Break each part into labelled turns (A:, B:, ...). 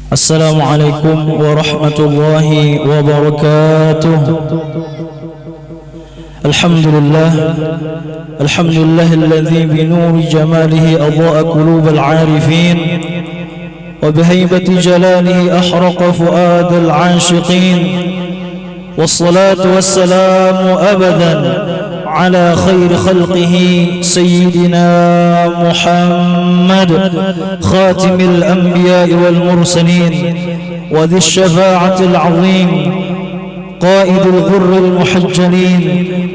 A: Assalamualaikum warahmatullahi wabarakatuh. Alhamdulillah alladzi bi nuri jamalihi adha'a qulubal 'arifin wa bi haybati jalalihi ahraqa fu'adal 'ashiqin. Wassalatu wassalamu abadan على خير خلقه سيدنا محمد خاتم الأنبياء والمرسلين وذي الشفاعة العظيم قائد الغر المحجلين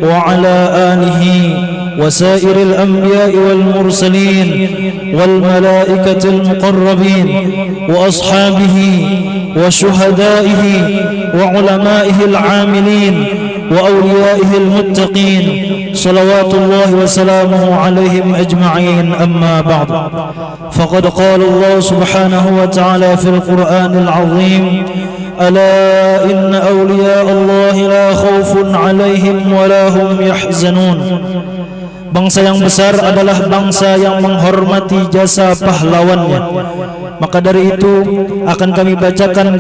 A: وعلى آله وسائر الأنبياء والمرسلين والملائكة المقربين وأصحابه وشهدائه وعلمائه العاملين وأوليائه المتقين صلوات الله وسلامه عليهم أجمعين. أما بعد، فقد قال الله سبحانه وتعالى في القرآن العظيم: ألا إن أولياء الله لا خوف عليهم ولا هم يحزنون. Bangsa yang besar adalah bangsa yang menghormati jasa pahlawannya. Maka dari itu akan kami bacakan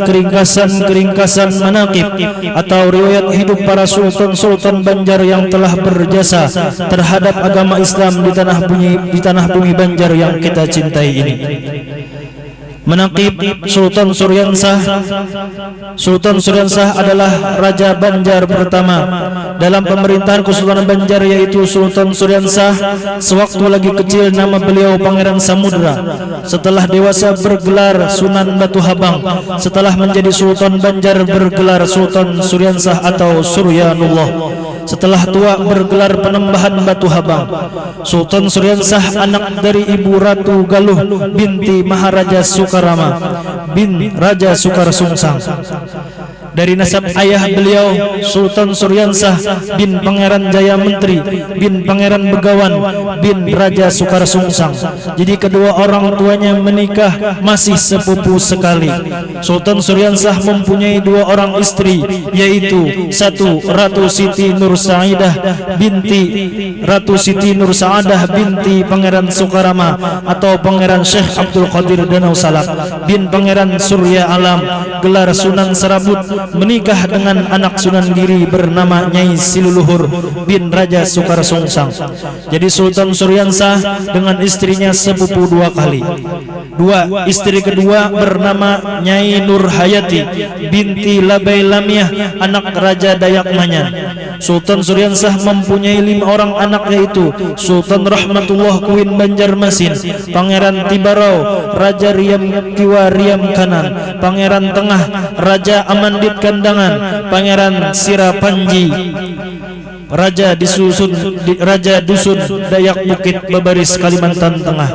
A: keringkasan manaqib atau riwayat hidup para sultan-sultan Banjar yang telah berjasa terhadap agama Islam di tanah bumi Banjar yang kita cintai ini. Menaqib Sultan Suryansah. Sultan Suryansah adalah Raja Banjar pertama dalam pemerintahan Kesultanan Banjar, yaitu Sultan Suryansah. Sewaktu lagi kecil nama beliau Pangeran Samudra. Setelah dewasa bergelar Sunan Batu Habang. Setelah menjadi Sultan Banjar bergelar Sultan Suryansah atau Suryanullah. Setelah tua bergelar Penembahan Batu Habang. Sultan Suryansah anak dari Ibu Ratu Galuh binti Maharaja Sukarama bin Raja Sukarsungsang. Dari nasab ayah beliau Sultan Suryansah bin Pangeran Jaya Menteri bin Pangeran Begawan bin Raja Sukarsungsang. Jadi kedua orang tuanya menikah masih sepupu sekali. Sultan Suryansah mempunyai dua orang istri, yaitu satu Ratu Siti Nur Saidah binti Ratu Siti Nur Saadah binti Pangeran Sukarama atau Pangeran Syekh Abdul Qadir Danau Salak bin Pangeran Surya Alam gelar Sunan Serabut, menikah dengan anak Sunan Giri bernama Nyai Siluluhur bin Raja Sukarsungsang. Jadi Sultan Suryansah dengan istrinya sepupu dua kali. Istri kedua bernama Nyai Nur Hayati binti Labai Lamiah anak Raja Dayak Manyan. Sultan Suryansah mempunyai 5 orang anak, yaitu Sultan Rahmatullah Kuin Banjarmasin, Pangeran Tibarau, Raja Riam Kiwa Riam Kanan, Pangeran Tengah, Raja Amandit Kandangan, Pangeran Sirapanji, Raja Dusun Dayak Bukit Babaris Kalimantan Tengah.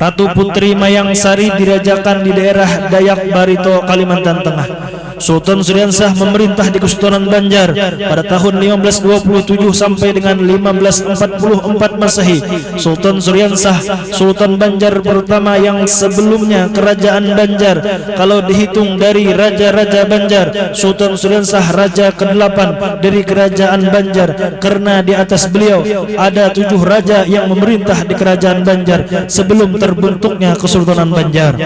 A: Ratu Putri Mayang Sari dirajakan di daerah Dayak Barito Kalimantan Tengah. Sultan Suryansah memerintah di Kesultanan Banjar pada tahun 1527 sampai dengan 1544 Masehi. Sultan Suryansah Sultan Banjar pertama yang sebelumnya Kerajaan Banjar. Kalau dihitung dari raja-raja Banjar, Sultan Suryansah raja ke-8 dari Kerajaan Banjar, karena di atas beliau ada 7 raja yang memerintah di Kerajaan Banjar sebelum terbentuknya Kesultanan Banjar.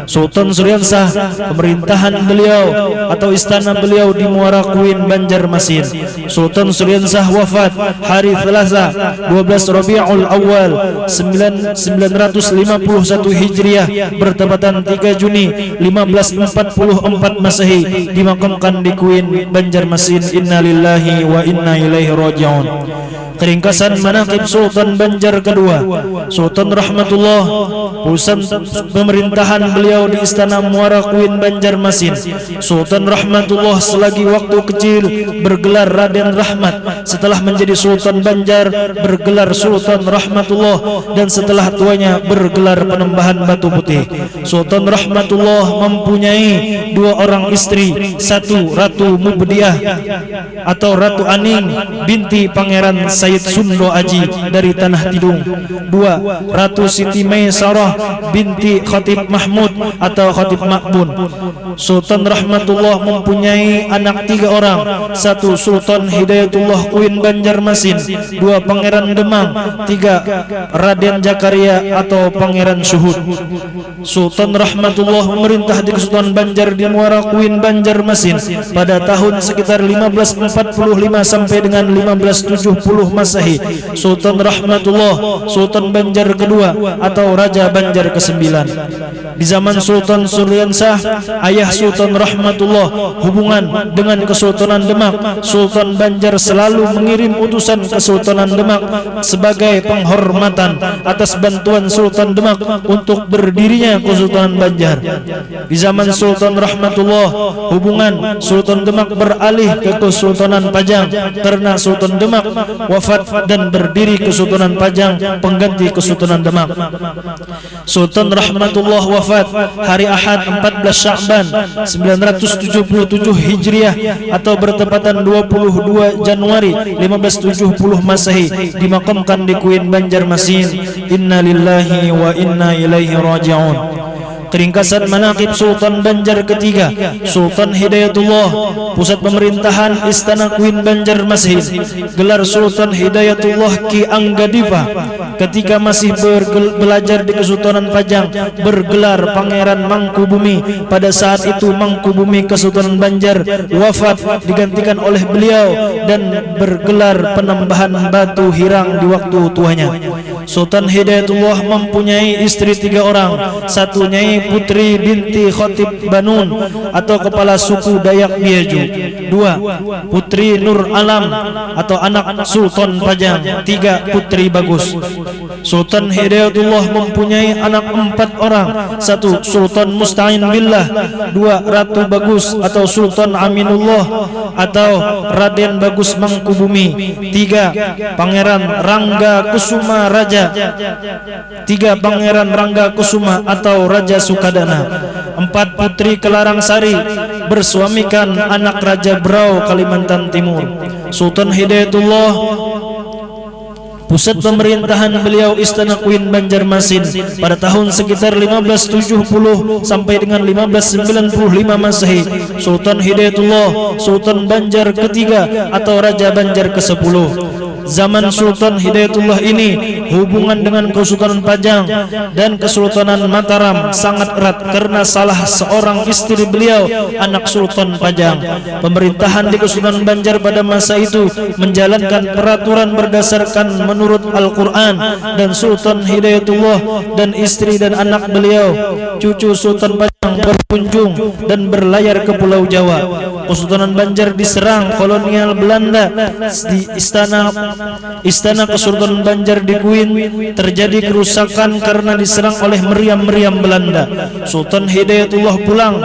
A: Sultan Suryansah, pemerintahan beliau atau istana beliau di Muara Kuin Banjarmasin. Sultan Suryansah wafat hari Selasa 12 Rabiul Awal 951 Hijriah bertepatan 3 Juni 1544 Masehi, dimakamkan di Kuin Banjarmasin. Innalillahi wa inna ilaihi raji'un. Keringkasan manaqib Sultan Banjar kedua. Sultan Rahmatullah, pusat pemerintahan beliau di istana Muara Kuin Banjarmasin. Sultan Rahmatullah selagi waktu kecil bergelar Raden Rahmat. Setelah menjadi Sultan Banjar bergelar Sultan Rahmatullah, dan setelah tuanya bergelar Penembahan Batu Putih. Sultan Rahmatullah mempunyai 2 orang istri, satu Ratu Mubdiah atau Ratu Aning binti Pangeran Sayyid Sundo Aji dari Tanah Tidung. 2. Ratu Siti Maisarah binti Khatib Mahmud atau Khatib Makbun. Sultan Rahmatullah mempunyai anak 3 orang. 1. Sultan Hidayatullah Queen Banjarmasin. 2. Pangeran Demang. 3. Raden Jakaria atau Pangeran Suhud. Sultan Rahmatullah memerintah di Kesultanan Banjar di Muara Queen Banjarmasin pada tahun sekitar 1545 sampai dengan 1570 Masehi. Sultan Rahmatullah Sultan Banjar kedua atau Raja Banjar ke-9. Di zaman Sultan Suryansah, ayah Sultan Rahmatullah, hubungan dengan Kesultanan Demak, Sultan Banjar selalu mengirim utusan ke Kesultanan Demak sebagai penghormatan atas bantuan Sultan Demak untuk berdirinya Kesultanan Banjar. Di zaman Sultan Rahmatullah, hubungan Sultan Demak beralih ke Kesultanan Pajang karena Sultan Demak wafat dan berdiri Kesultanan Pajang pengganti Kesultanan Demak. Sultan Rahmatullah wafat hari Ahad 14 Sya'ban 977 Hijriah atau bertepatan 22 Januari 1570 Masehi, dimakamkan di Queen Banjarmasin. Inna lillahi wa inna ilaihi raji'un. Keringkasan manaqib Sultan Banjar ketiga, Sultan Hidayatullah, pusat pemerintahan Istana Queen Banjarmasin. Gelar Sultan Hidayatullah Ki Anggadiva. Ketika masih belajar di Kesultanan Pajang, bergelar Pangeran Mangkubumi. Pada saat itu Mangkubumi Kesultanan Banjar wafat, digantikan oleh beliau dan bergelar Penambahan Batu Hirang di waktu tuanya. Sultan Hidayatullah mempunyai istri 3 orang. 1. Nyai Putri binti Khatib Banun atau kepala suku Dayak Biaju. 2. Putri Nur Alam atau anak Sultan Pajang. 3. Putri Bagus. Sultan Hidayatullah mempunyai anak 4 orang. 1. Sultan Musta'in Billah. 2. Ratu Bagus atau Sultan Aminullah atau Raden Bagus Mangkubumi. 3. Pangeran Rangga Kusuma Raja. 3. Pangeran Rangga Kusuma atau Raja Sukadana. 4. Putri Kelarang Sari, bersuamikan anak Raja Brau Kalimantan Timur. Sultan Hidayatullah, pusat pemerintahan beliau Istana Queen Banjarmasin pada tahun sekitar 1570 sampai dengan 1595 Masehi. Sultan Hidayatullah Sultan Banjar ketiga atau Raja Banjar ke-10. Zaman Sultan Hidayatullah ini hubungan dengan Kesultanan Pajang dan Kesultanan Mataram sangat erat karena salah seorang istri beliau anak Sultan Pajang. Pemerintahan di Kesultanan Banjar pada masa itu menjalankan peraturan berdasarkan menurut Al-Quran, dan Sultan Hidayatullah dan istri dan anak beliau, cucu Sultan Pajang, berkunjung dan berlayar ke Pulau Jawa. Kesultanan Banjar diserang kolonial Belanda. Di Istana Kesultanan Banjar di Queen terjadi kerusakan karena diserang oleh meriam-meriam Belanda. Sultan Hidayatullah pulang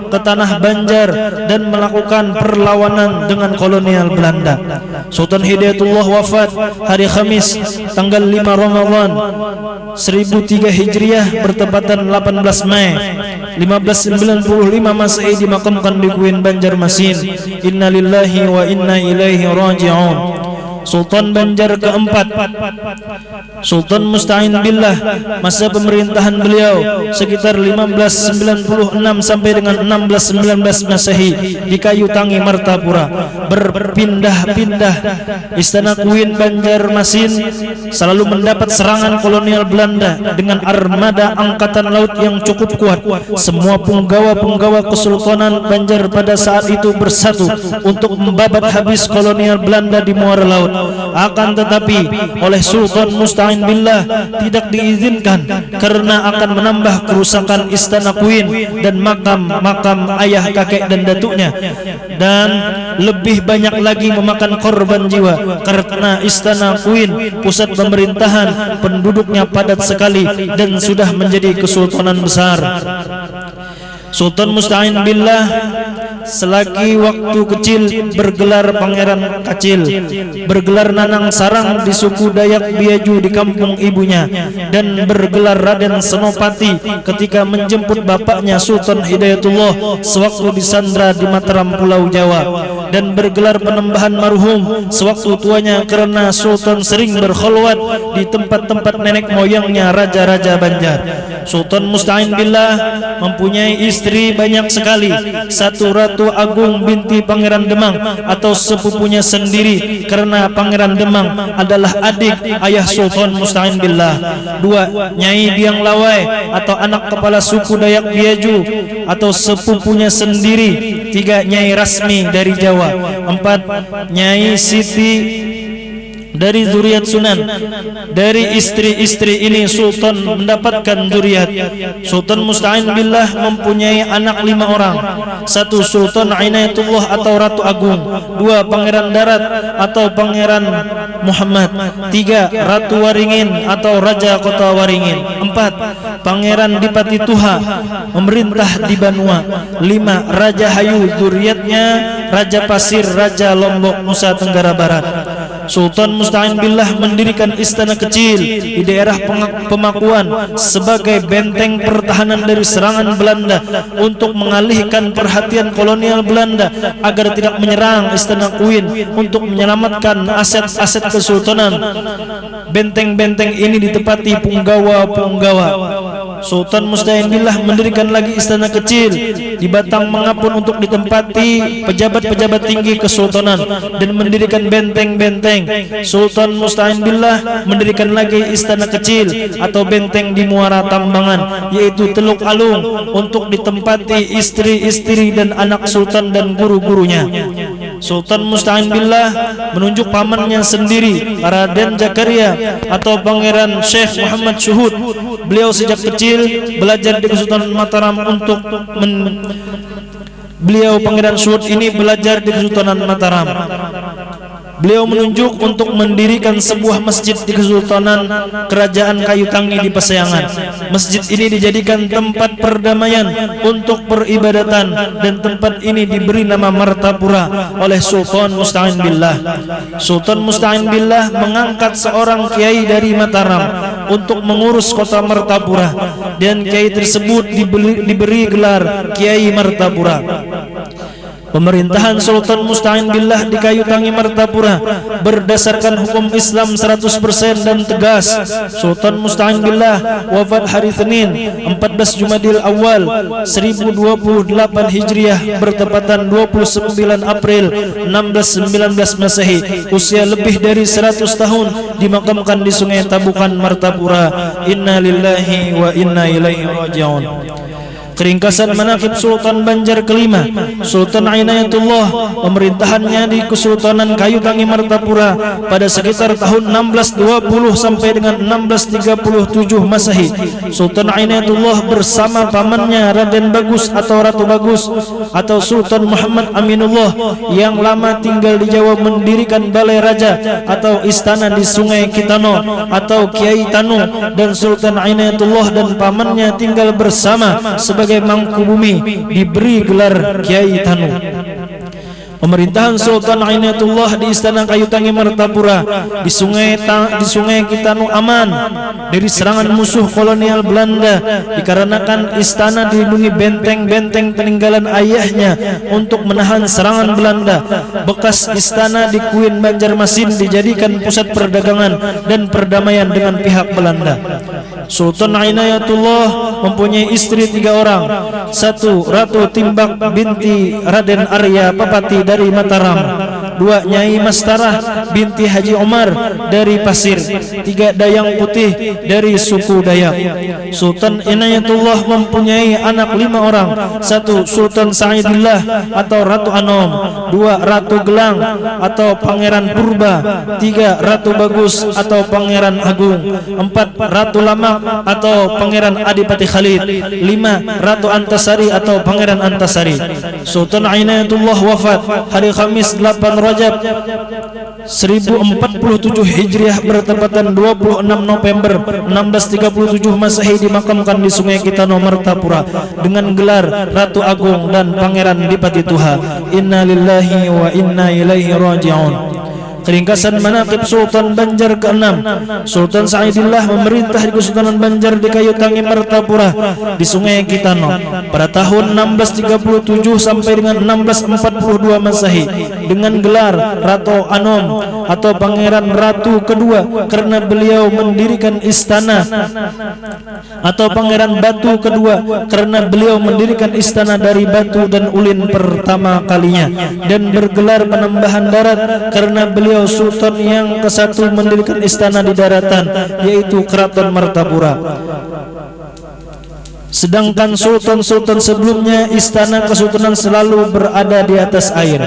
A: ke tanah Banjar dan melakukan perlawanan dengan kolonial Belanda. Sultan Hidayatullah wafat hari Khamis tanggal 5 Ramadan 1003 Hijriah bertepatan 18 Mei 1595 Masehi, dimakamkan di Queen Banjarmasin. Inna lillahi wa inna ilaihi raji'un. Sultan Banjar keempat, Sultan Musta'in Billah, masa pemerintahan beliau sekitar 1596 sampai dengan 1619 Masehi di Kayu Tangi Martapura. Berpindah-pindah Istana Queen Banjarmasin selalu mendapat serangan kolonial Belanda dengan armada angkatan laut yang cukup kuat. Semua punggawa-punggawa Kesultanan Banjar pada saat itu bersatu untuk membabat habis kolonial Belanda di muara laut. Akan tetapi oleh Sultan Musta'in Billah tidak diizinkan karena akan menambah kerusakan Istana Queen dan makam ayah, kakek dan datuknya, dan lebih banyak lagi memakan korban jiwa karena Istana Queen pusat pemerintahan, penduduknya padat sekali dan sudah menjadi kesultanan besar. Sultan Musta'in Billah selagi waktu kecil bergelar Pangeran Kacil, bergelar Nanang Sarang di suku Dayak Biaju di kampung ibunya, dan bergelar Raden Senopati ketika menjemput bapaknya Sultan Hidayatullah sewaktu disandra di Mataram Pulau Jawa. dan bergelar penembahan marhum sewaktu tuanya karena Sultan sering berkholwat di tempat-tempat nenek moyangnya raja-raja Banjar. Sultan Musta'in Billah mempunyai istri banyak sekali. Satu, Ratu Agung binti Pangeran Demang atau sepupunya sendiri karena Pangeran Demang adalah adik ayah Sultan Musta'in Billah. Dua, Nyai Biang Lawai atau anak kepala suku Dayak Biaju atau sepupunya sendiri. Tiga, Nyai Rasmi dari Jawa. Empat, Nyai Siti dari zuriat Sunan. Dari istri-istri ini Sultan mendapatkan zuriat. Sultan Musta'in Billah mempunyai anak 5 orang. Satu, Sultan Inayatullah atau Ratu Agung. Dua, Pangeran Darat atau Pangeran Muhammad. Tiga, Ratu Waringin atau Raja Kota Waringin. Empat, Pangeran Dipati Tuha memerintah di Banua. Lima, Raja Hayu zuriatnya Raja Pasir, Raja Lombok, Nusa Tenggara Barat. Sultan Musta'in Billah mendirikan istana kecil di daerah Pemakuan sebagai benteng pertahanan dari serangan Belanda untuk mengalihkan perhatian kolonial Belanda agar tidak menyerang istana Kuin untuk menyelamatkan aset-aset kesultanan. Benteng-benteng ini ditempati punggawa-punggawa. Sultan Musta'in Billah mendirikan lagi istana kecil di Batang Mangapun untuk ditempati pejabat-pejabat tinggi kesultanan dan mendirikan benteng-benteng. Sultan Musta'in Billah mendirikan lagi istana kecil atau benteng di Muara Tambangan, yaitu Teluk Alung, untuk ditempati istri-istri dan anak sultan dan guru-gurunya. Sultan Musta'in Billah menunjuk pamannya sendiri, Raden Zakaria atau Pangeran Syekh Muhammad Syuhud. Beliau sejak kecil belajar di Kesultanan Mataram untuk Beliau Pangeran Syuhud ini belajar di Kesultanan Mataram. Beliau menunjuk untuk mendirikan sebuah masjid di Kesultanan Kerajaan Kayu Tangi di Pasayangan. Masjid ini dijadikan tempat perdamaian untuk peribadatan dan tempat ini diberi nama Martapura oleh Sultan Musta'in Billah. Sultan Musta'in Billah mengangkat seorang kiai dari Mataram untuk mengurus kota Martapura dan kiai tersebut diberi gelar Kiai Martapura. Pemerintahan Sultan Musta'in Billah di Kayu Tangi Martapura berdasarkan hukum Islam 100% dan tegas. Sultan Musta'in Billah wafat hari Senin 14 Jumadil Awal 1028 Hijriah bertepatan 29 April 1619 Masehi. Usia lebih dari 100 tahun, dimakamkan di Sungai Tabukan Martapura. Inna lillahi wa inna ilaihi raji'un. Keringkasan manaqib Sultan Banjar kelima, Sultan Inayatullah, pemerintahannya di Kesultanan Kayu Tangi Martapura pada sekitar tahun 1620 sampai dengan 1637 Masehi. Sultan Inayatullah bersama pamannya Raden Bagus atau Ratu Bagus atau Sultan Muhammad Aminullah yang lama tinggal di Jawa mendirikan balai raja atau istana di Sungai Kitano atau Kiai Tanu, dan Sultan Inayatullah dan pamannya tinggal bersama sebagai Mangkubumi, diberi gelar Kiai Tanu. Pemerintahan Sultan Inayatullah di Istana Kayu Tangi Martapura di Sungai Kitano aman dari serangan musuh kolonial Belanda dikarenakan istana dilindungi benteng-benteng peninggalan ayahnya untuk menahan serangan Belanda. Bekas istana di Kuin Banjarmasin dijadikan pusat perdagangan dan perdamaian dengan pihak Belanda. Sultan Inayatullah mempunyai istri 3 orang. Satu, Ratu Timbak binti Raden Arya Papati dari Mataram. Dua, Nyai Mastarah binti Haji Omar dari Pasir. Tiga, Dayang Putih dari suku Dayak. Sultan Inayatullah mempunyai anak 5 orang. Satu, Sultan Sa'idillah atau Ratu Anom. Dua, Ratu Gelang atau Pangeran Purba. Tiga, Ratu Bagus atau Pangeran Agung. Empat, Ratu Lamak atau Pangeran Adipati Khalid. Lima, Ratu Antasari atau Pangeran Antasari. Sultan Inayatullah wafat hari Kamis 8 Rajab 1047 Hijriah bertepatan 26 November 1637 Masehi, dimakamkan di Sungai Kitano Martapura dengan gelar Ratu Agung dan Pangeran Dipati Tuha. Inna lillahi wa inna ilaihi raji'un. Ringkasan manaqib Sultan Banjar ke-6. Sultan Saidillah memerintah di Kesultanan Banjar di Kayu Tangi Martapura di Sungai Kitano pada tahun 1637 sampai dengan 1642 Masehi dengan gelar Ratu Anom atau Pangeran Ratu kedua karena beliau mendirikan istana, atau Pangeran Batu kedua karena beliau mendirikan istana dari batu dan ulin pertama kalinya, dan bergelar Penambahan Darat karena beliau Sultan yang ke-1 mendirikan istana di daratan, yaitu Keraton Martapura. Sedangkan sultan-sultan sebelumnya istana kesultanan selalu berada di atas air.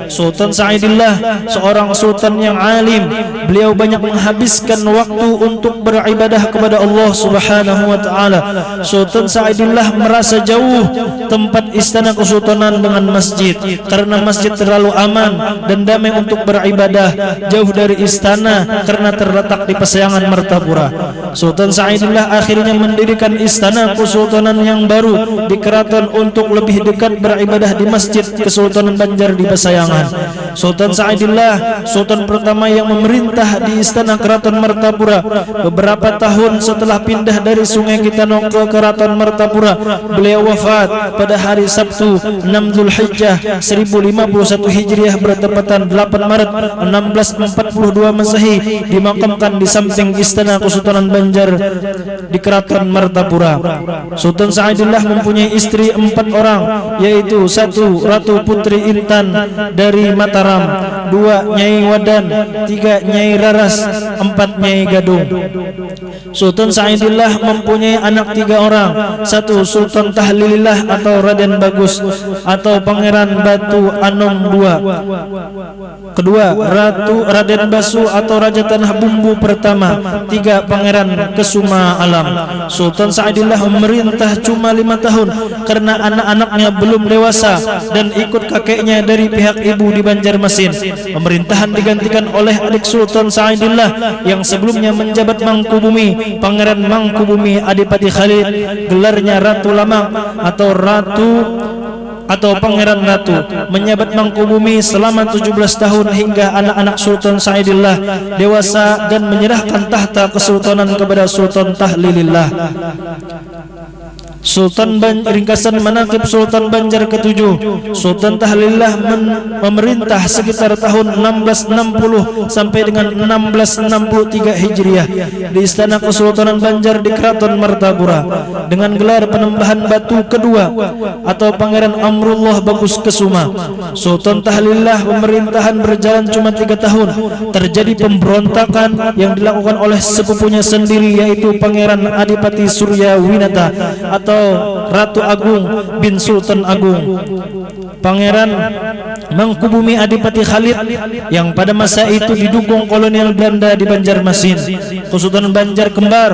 A: Sultan Saidillah seorang sultan yang alim. Beliau banyak menghabiskan waktu untuk beribadah kepada Allah Subhanahu wa taala. Sultan Saidillah merasa jauh tempat istana kesultanan dengan masjid karena masjid terlalu aman dan damai untuk beribadah, jauh dari istana karena terletak di Pasayangan Martapura. Sultan Saidillah akhirnya mendirikan istana kesultanan yang baru di keraton untuk lebih dekat beribadah di Masjid Kesultanan Banjar di Pasayangan. Sultan Saidillah sultan pertama yang memerintah di istana Keraton Martapura. Beberapa tahun setelah pindah dari Sungai Kitano ke Keraton Martapura, beliau wafat pada hari Sabtu 6 Zulhijjah 1051 Hijriah bertepatan 8 Maret 1642 Masehi, dimakamkan di samping istana Kesultanan Banjar di Keraton Martapura. Sultan Saidillah mempunyai istri 4 orang, yaitu 1 Ratu Putri Intan dari Mataram, 2 Nyai Wadan, 3 Nyai Raras, 4 Nyai Gadung. Sultan Saidillah mempunyai anak 3 orang, 1 Sultan Tahlilillah atau Raden Bagus atau Pangeran Batu Anom 2, kedua Raden Basu atau Raja Tanah Bumbu pertama, 3 Pangeran Kesuma Alam. Sultan Saidillah memerintah cuma 5 tahun karena anak-anaknya belum dewasa dan ikut kakeknya dari pihak ibu di Banjarmasin. Pemerintahan digantikan oleh adik Sultan Saidillah yang sebelumnya menjabat Mangkubumi, Pangeran Mangkubumi Adipati Khalid, gelarnya Ratu Lamang atau Pangeran Ratu, menjabat Mangkubumi selama 17 tahun hingga anak-anak Sultan Saidillah dewasa dan menyerahkan tahta kesultanan kepada Sultan Tahlilillah. Ringkasan manaqib Sultan Banjar ke-7. Sultan Tahlilillah memerintah sekitar tahun 1660 sampai dengan 1663 Hijriah di istana Kesultanan Banjar di Keraton Martapura dengan gelar Penambahan Batu kedua atau Pangeran Amrullah Bagus Kesuma. Sultan Tahlilillah pemerintahan berjalan cuma 3 tahun. Terjadi pemberontakan yang dilakukan oleh sepupunya sendiri, yaitu Pangeran Adipati Surya Winata atau Ratu Agung bin Sultan Agung, Pangeran Mangkubumi Adipati Khalid yang pada masa itu didukung kolonial Belanda di Banjarmasin. Kesultanan Banjar kembar.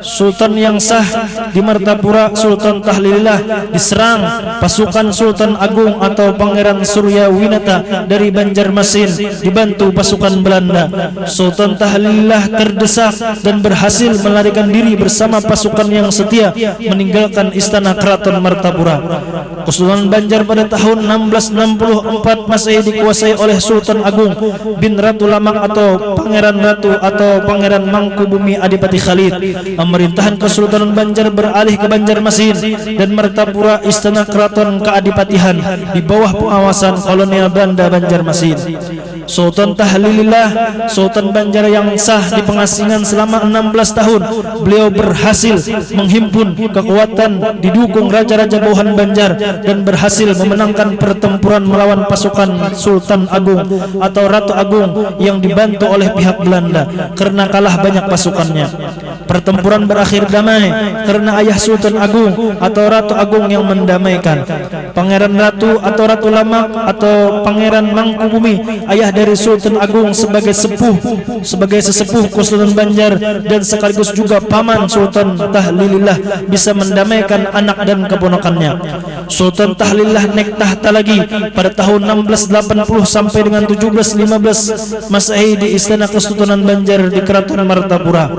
A: Sultan yang sah di Martapura, Sultan Tahlilillah, diserang pasukan Sultan Agung atau Pangeran Surya Winata dari Banjarmasin dibantu pasukan Belanda. Sultan Tahlilillah terdesak dan berhasil melarikan diri bersama pasukan yang setia meninggalkan istana Keraton Martapura. Kesultanan Banjar pada tahun 1664 Masehi dikuasai oleh Sultan Agung bin Ratu Lamang atau Pangeran Ratu atau Pangeran Mangkubumi Adipati Khalid. Pemerintahan Kesultanan Banjar beralih ke Banjarmasin dan Martapura istana keraton keadipatihan di bawah pengawasan kolonial Belanda Banjarmasin. Sultan Tahlilillah, Sultan Banjar yang sah di pengasingan selama 16 tahun. Beliau berhasil menghimpun kekuatan didukung raja-raja bawahan Banjar dan berhasil memenangkan pertempuran melawan pasukan Sultan Agung atau Ratu Agung yang dibantu oleh pihak Belanda karena kalah banyak pasukannya. Pertempuran berakhir damai karena ayah Sultan Agung atau Ratu Agung yang mendamaikan. Pangeran Ratu atau Ratu Lamang atau Pangeran Mangkubumi, ayah dari Sultan Agung sebagai sesepuh Kesultanan Banjar dan sekaligus juga paman Sultan Tahlilillah, bisa mendamaikan anak dan keponakannya. Sultan Tahlilillah naik tahta lagi pada tahun 1680 sampai dengan 1715 Masehi di istana Kesultanan Banjar di Keraton Martapura.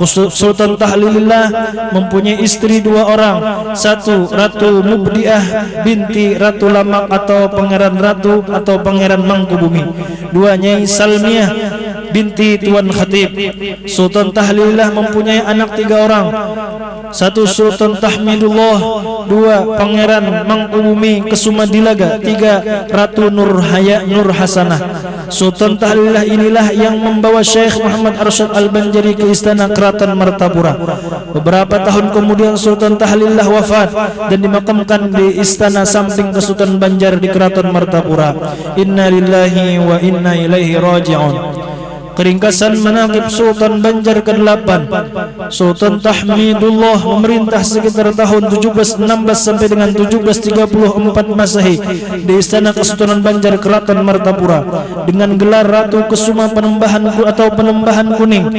A: Sultan Tahlilillah mempunyai istri 2 orang. Satu Ratu Mubdiah binti Ratu Lamak atau Pangeran Ratu atau Pangeran Mangkubumi. 2 Nyai Salmiah binti Tuan Khatib. Sultan Tahlilillah mempunyai anak 3 orang. 1 Sultan Tahmidullah, 2 Pangeran Mangkubumi Kesumadilaga, 3 Ratu Nur Hasanah. Sultan Tahlilillah inilah yang membawa Syekh Muhammad Arsyad Al-Banjari ke istana Keraton Martapura. Beberapa tahun kemudian Sultan Tahlilillah wafat dan dimakamkan di istana samping Kesultanan Banjar di Keraton Martapura. Inna lillahi wa inna ilaihi raji'un. Keringkasan manaqib Sultan Banjar ke-8. Sultan Tahmidullah memerintah sekitar tahun 1716 sampai dengan 1734 Masehi di istana Kesultanan Banjar Keraton Martapura dengan gelar Ratu Kesuma Penembahan atau Penembahan Kuning.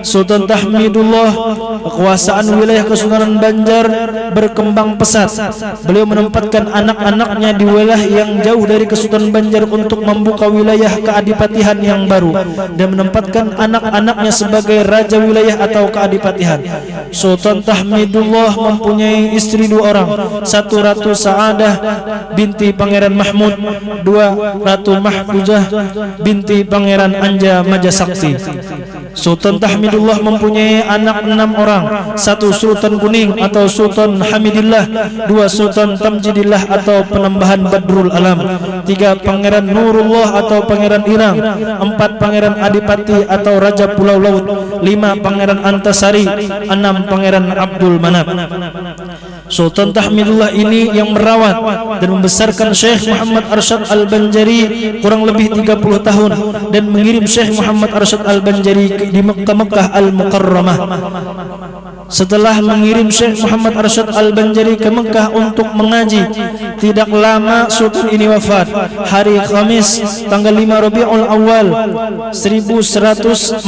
A: Sultan Tahmidullah, kekuasaan wilayah Kesultanan Banjar berkembang pesat. Beliau menempatkan anak-anaknya di wilayah yang jauh dari Kesultanan Banjar untuk membuka wilayah keadipatihan yang baru dan menempatkan anak-anaknya sebagai raja wilayah atau keadipatihan. Sultan Tahmidullah mempunyai istri 2 orang. 1 Ratu Sa'adah binti Pangeran Mahmud, 2 Ratu Mahfuzah binti Pangeran Anja Majasakti. Sultan Tahmidullah mempunyai anak 6 orang. 1 Sultan Kuning atau Sultan Hamidillah, 2 Sultan Tamjidillah atau Penembahan Badrul Alam, 3 Pangeran Nurullah atau Pangeran Irang, 4 Pangeran Adipati atau Raja Pulau Laut, 5 Pangeran Antasari, 6 Pangeran Abdul Manap. Sultan Tahmidullah ini yang merawat dan membesarkan Syekh Muhammad Arsyad Al-Banjari kurang lebih 30 tahun dan mengirim Syekh Muhammad Arsyad Al-Banjari di Mekah Al-Mukarramah. Setelah mengirim Syekh Muhammad Arsyad Al-Banjari ke Mekah untuk mengaji, tidak lama Sultan ini wafat hari Kamis tanggal 5 Rabiul Awal 1147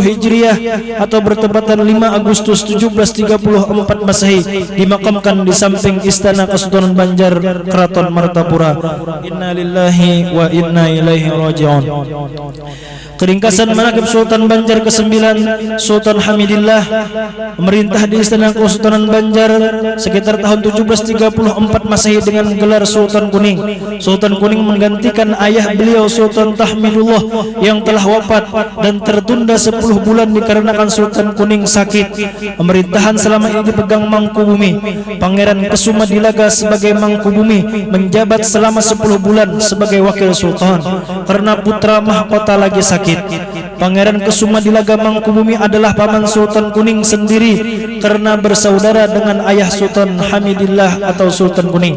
A: Hijriah atau bertepatan 5 Agustus 1734 Masehi, dimakamkan di samping istana Kesultanan Banjar Keraton Martapura. Inna lillahi wa inna ilaihi raji'un. Keringkasan manaqib Sultan Banjar ke-9. Sultan Hamidillah memerintah di istana Kesultanan Banjar sekitar tahun 1734 Masehi dengan gelar Sultan Kuning. Sultan Kuning menggantikan ayah beliau Sultan Tahmidullah yang telah wafat dan tertunda 10 bulan dikarenakan Sultan Kuning sakit. Pemerintahan selama ini dipegang Mangkubumi. Pangeran Kesumadilaga sebagai Mangkubumi menjabat selama 10 bulan sebagai wakil sultan karena putra mahkota lagi sakit. Pangeran Kesumadilaga Mangkubumi adalah paman Sultan Kuning sendiri karena bersaudara dengan ayah Sultan Hamidillah atau Sultan Kuning.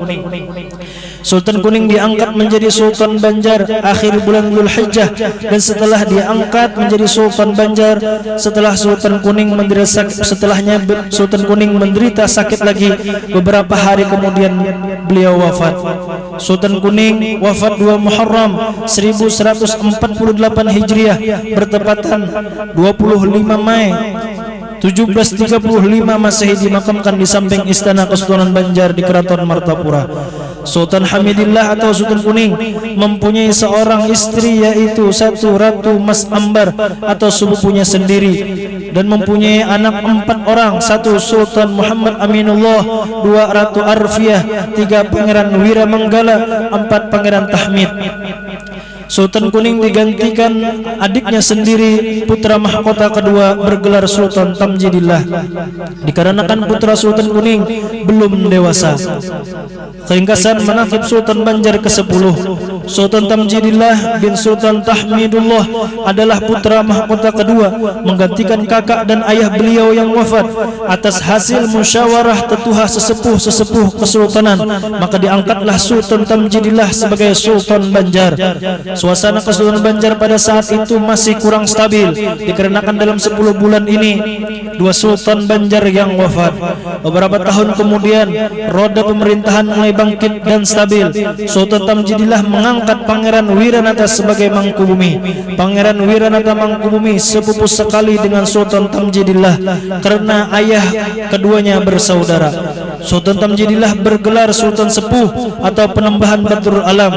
A: Sultan Kuning diangkat menjadi Sultan Banjar akhir bulan Dzulhijjah, dan setelah diangkat menjadi Sultan Banjar, setelah Sultan Kuning menderita setelahnya Sultan Kuning menderita sakit lagi. Beberapa hari kemudian beliau wafat. Sultan Kuning wafat 2 Muharram 1148 Hijriah bertepatan 25 Mei 1735 Masehi, dimakamkan di samping istana Kesultanan Banjar di Keraton Martapura. Sultan Hamidillah atau Sultan Kuning mempunyai seorang istri, yaitu 1 Ratu Mas Ambar atau sepupunya sendiri, dan mempunyai anak 4 orang. 1 Sultan Muhammad Aminullah, 2 Ratu Arfiah, 3 Pangeran Wiramanggala, 4 Pangeran Tahmid. Sultan Kuning digantikan adiknya sendiri, putra mahkota kedua bergelar Sultan Tamjidillah, dikarenakan putra Sultan Kuning belum dewasa. Keringkasan manaqib Sultan Banjar ke-10. Sultan Tamjidillah bin Sultan Tahmidullah adalah putra mahkota kedua, menggantikan kakak dan ayah beliau yang wafat. Atas hasil musyawarah tetuha sesepuh-sesepuh kesultanan, maka diangkatlah Sultan Tamjidillah sebagai Sultan Banjar. Suasana Kesultanan Banjar pada saat itu masih kurang stabil dikarenakan dalam 10 bulan ini 2 Sultan Banjar yang wafat. Beberapa tahun kemudian roda pemerintahan mulai bangkit dan stabil. Sultan Tamjidillah mengangkat Pangeran Wiranata sebagai Mangkubumi. Pangeran Wiranata Mangkubumi sepupu sekali dengan Sultan Tamjidillah karena ayah keduanya bersaudara. Sultan Tamjidillah bergelar Sultan Sepuh atau Penembahan Badrul Alam,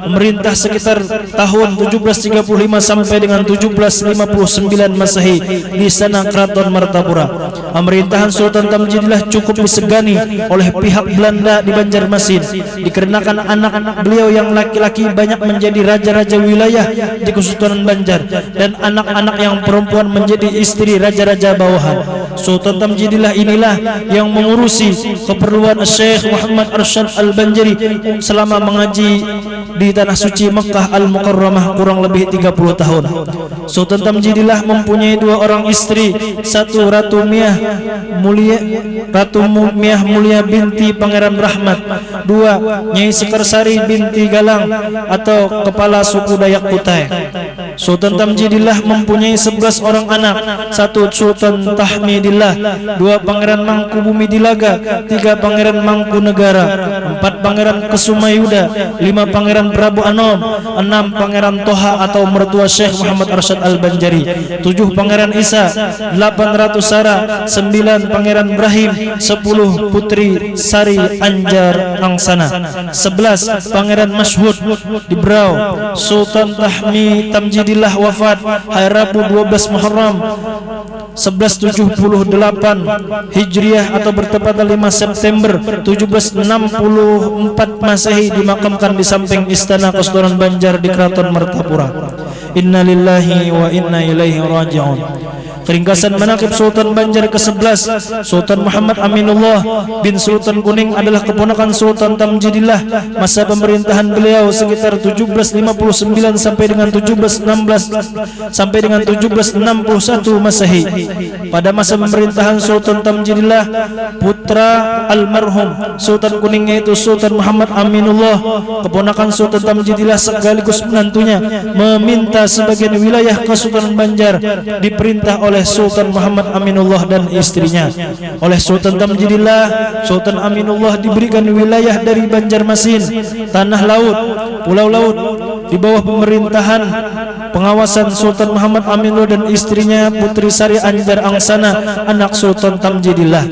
A: memerintah sekitar tahun 1735 sampai dengan 1759 Masehi di Istana Keraton Martapura. Pemerintahan Sultan Tamjidillah cukup disegani oleh pihak Belanda di Banjarmasin, dikarenakan anak-anak beliau yang laki-laki banyak menjadi raja-raja wilayah di Kesultanan Banjar dan anak-anak yang perempuan menjadi istri raja-raja bawahan. Sultan Tamjidillah inilah yang mengurusi keperluan Syekh Muhammad Arsyad Al-Banjari selama mengaji di tanah suci Mekah Al-Mukarramah kurang lebih 30 tahun. Sultan Tamjidillah mempunyai 2 orang istri, satu Ratu Miah Mulia binti Pangeran Rahmat, 2 Nyai Sekarsari binti Galang atau kepala suku Dayak Kutai. Sultan Tamjidillah mempunyai 11 orang anak, 1 Sultan Tahmidillah, 2 Pangeran Mangkubumi Dilaga, 3 Pangeran Mangkunegara, 4 Pangeran Kesumayuda, 5 Pangeran Prabu Anom, 6 Pangeran Toha atau mertua Syekh Muhammad Arsyad Al-Banjari, 7 Pangeran Isa, 8 Ratu Sara, 9 Pangeran Ibrahim, 10 Putri Sari Anjar Angsana, 11 Pangeran Masyhud di Brau. Sultan Tamjidillah wafat hari Rabu 12 Muharram 1178 Hijriah atau bertepatan 5 September 1764 Masehi, dimakamkan di samping Istana Kesultanan Banjar di Keraton Martapura. Inna lillahi wa inna ilaihi raji'un. Ringkasan manaqib Sultan Banjar ke-11. Sultan Muhammad Aminullah bin Sultan Kuning adalah keponakan Sultan Tamjidillah. Masa pemerintahan beliau sekitar 1759 sampai dengan 1761 Masehi. Pada masa pemerintahan Sultan Tamjidillah, putra almarhum Sultan Kuning yaitu Sultan Muhammad Aminullah, keponakan Sultan Tamjidillah sekaligus menantunya, meminta sebagian wilayah Kesultanan Banjar diperintah oleh Sultan Muhammad Aminullah dan istrinya. Oleh Sultan Tamjidillah, Sultan Aminullah diberikan wilayah dari Banjarmasin, tanah laut, pulau laut di bawah pemerintahan pengawasan Sultan Muhammad Aminullah dan istrinya Putri Sari Anjar Angsana, anak Sultan Tamjidillah.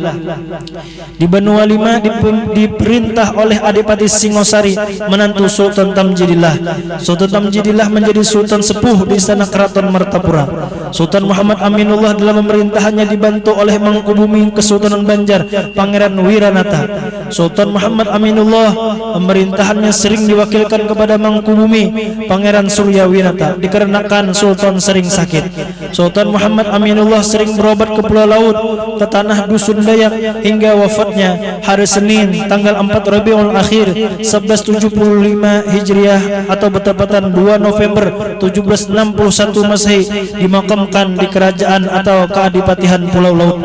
A: Di Benua Lima diperintah oleh Adipati Singosari, menantu Sultan Tamjidillah. Sultan Tamjidillah menjadi Sultan Sepuh di Istana Keraton Martapura. Sultan Muhammad Aminullah dalam pemerintahannya dibantu oleh Mangkubumi Kesultanan Banjar, Pangeran Wiranata. Sultan Muhammad Aminullah pemerintahannya sering diwakilkan kepada Mangkubumi, Pangeran Suryawinata, dikarenakan Sultan sering sakit. Sultan Muhammad Aminullah sering berobat ke Pulau Laut, ke tanah dusun Dayak, hingga wafatnya hari Senin tanggal 4 Rabiul Akhir 1175 Hijriah atau bertepatan 2 November 1761 Masehi, dimakamkan di kerajaan atau keadipatian Pulau Laut.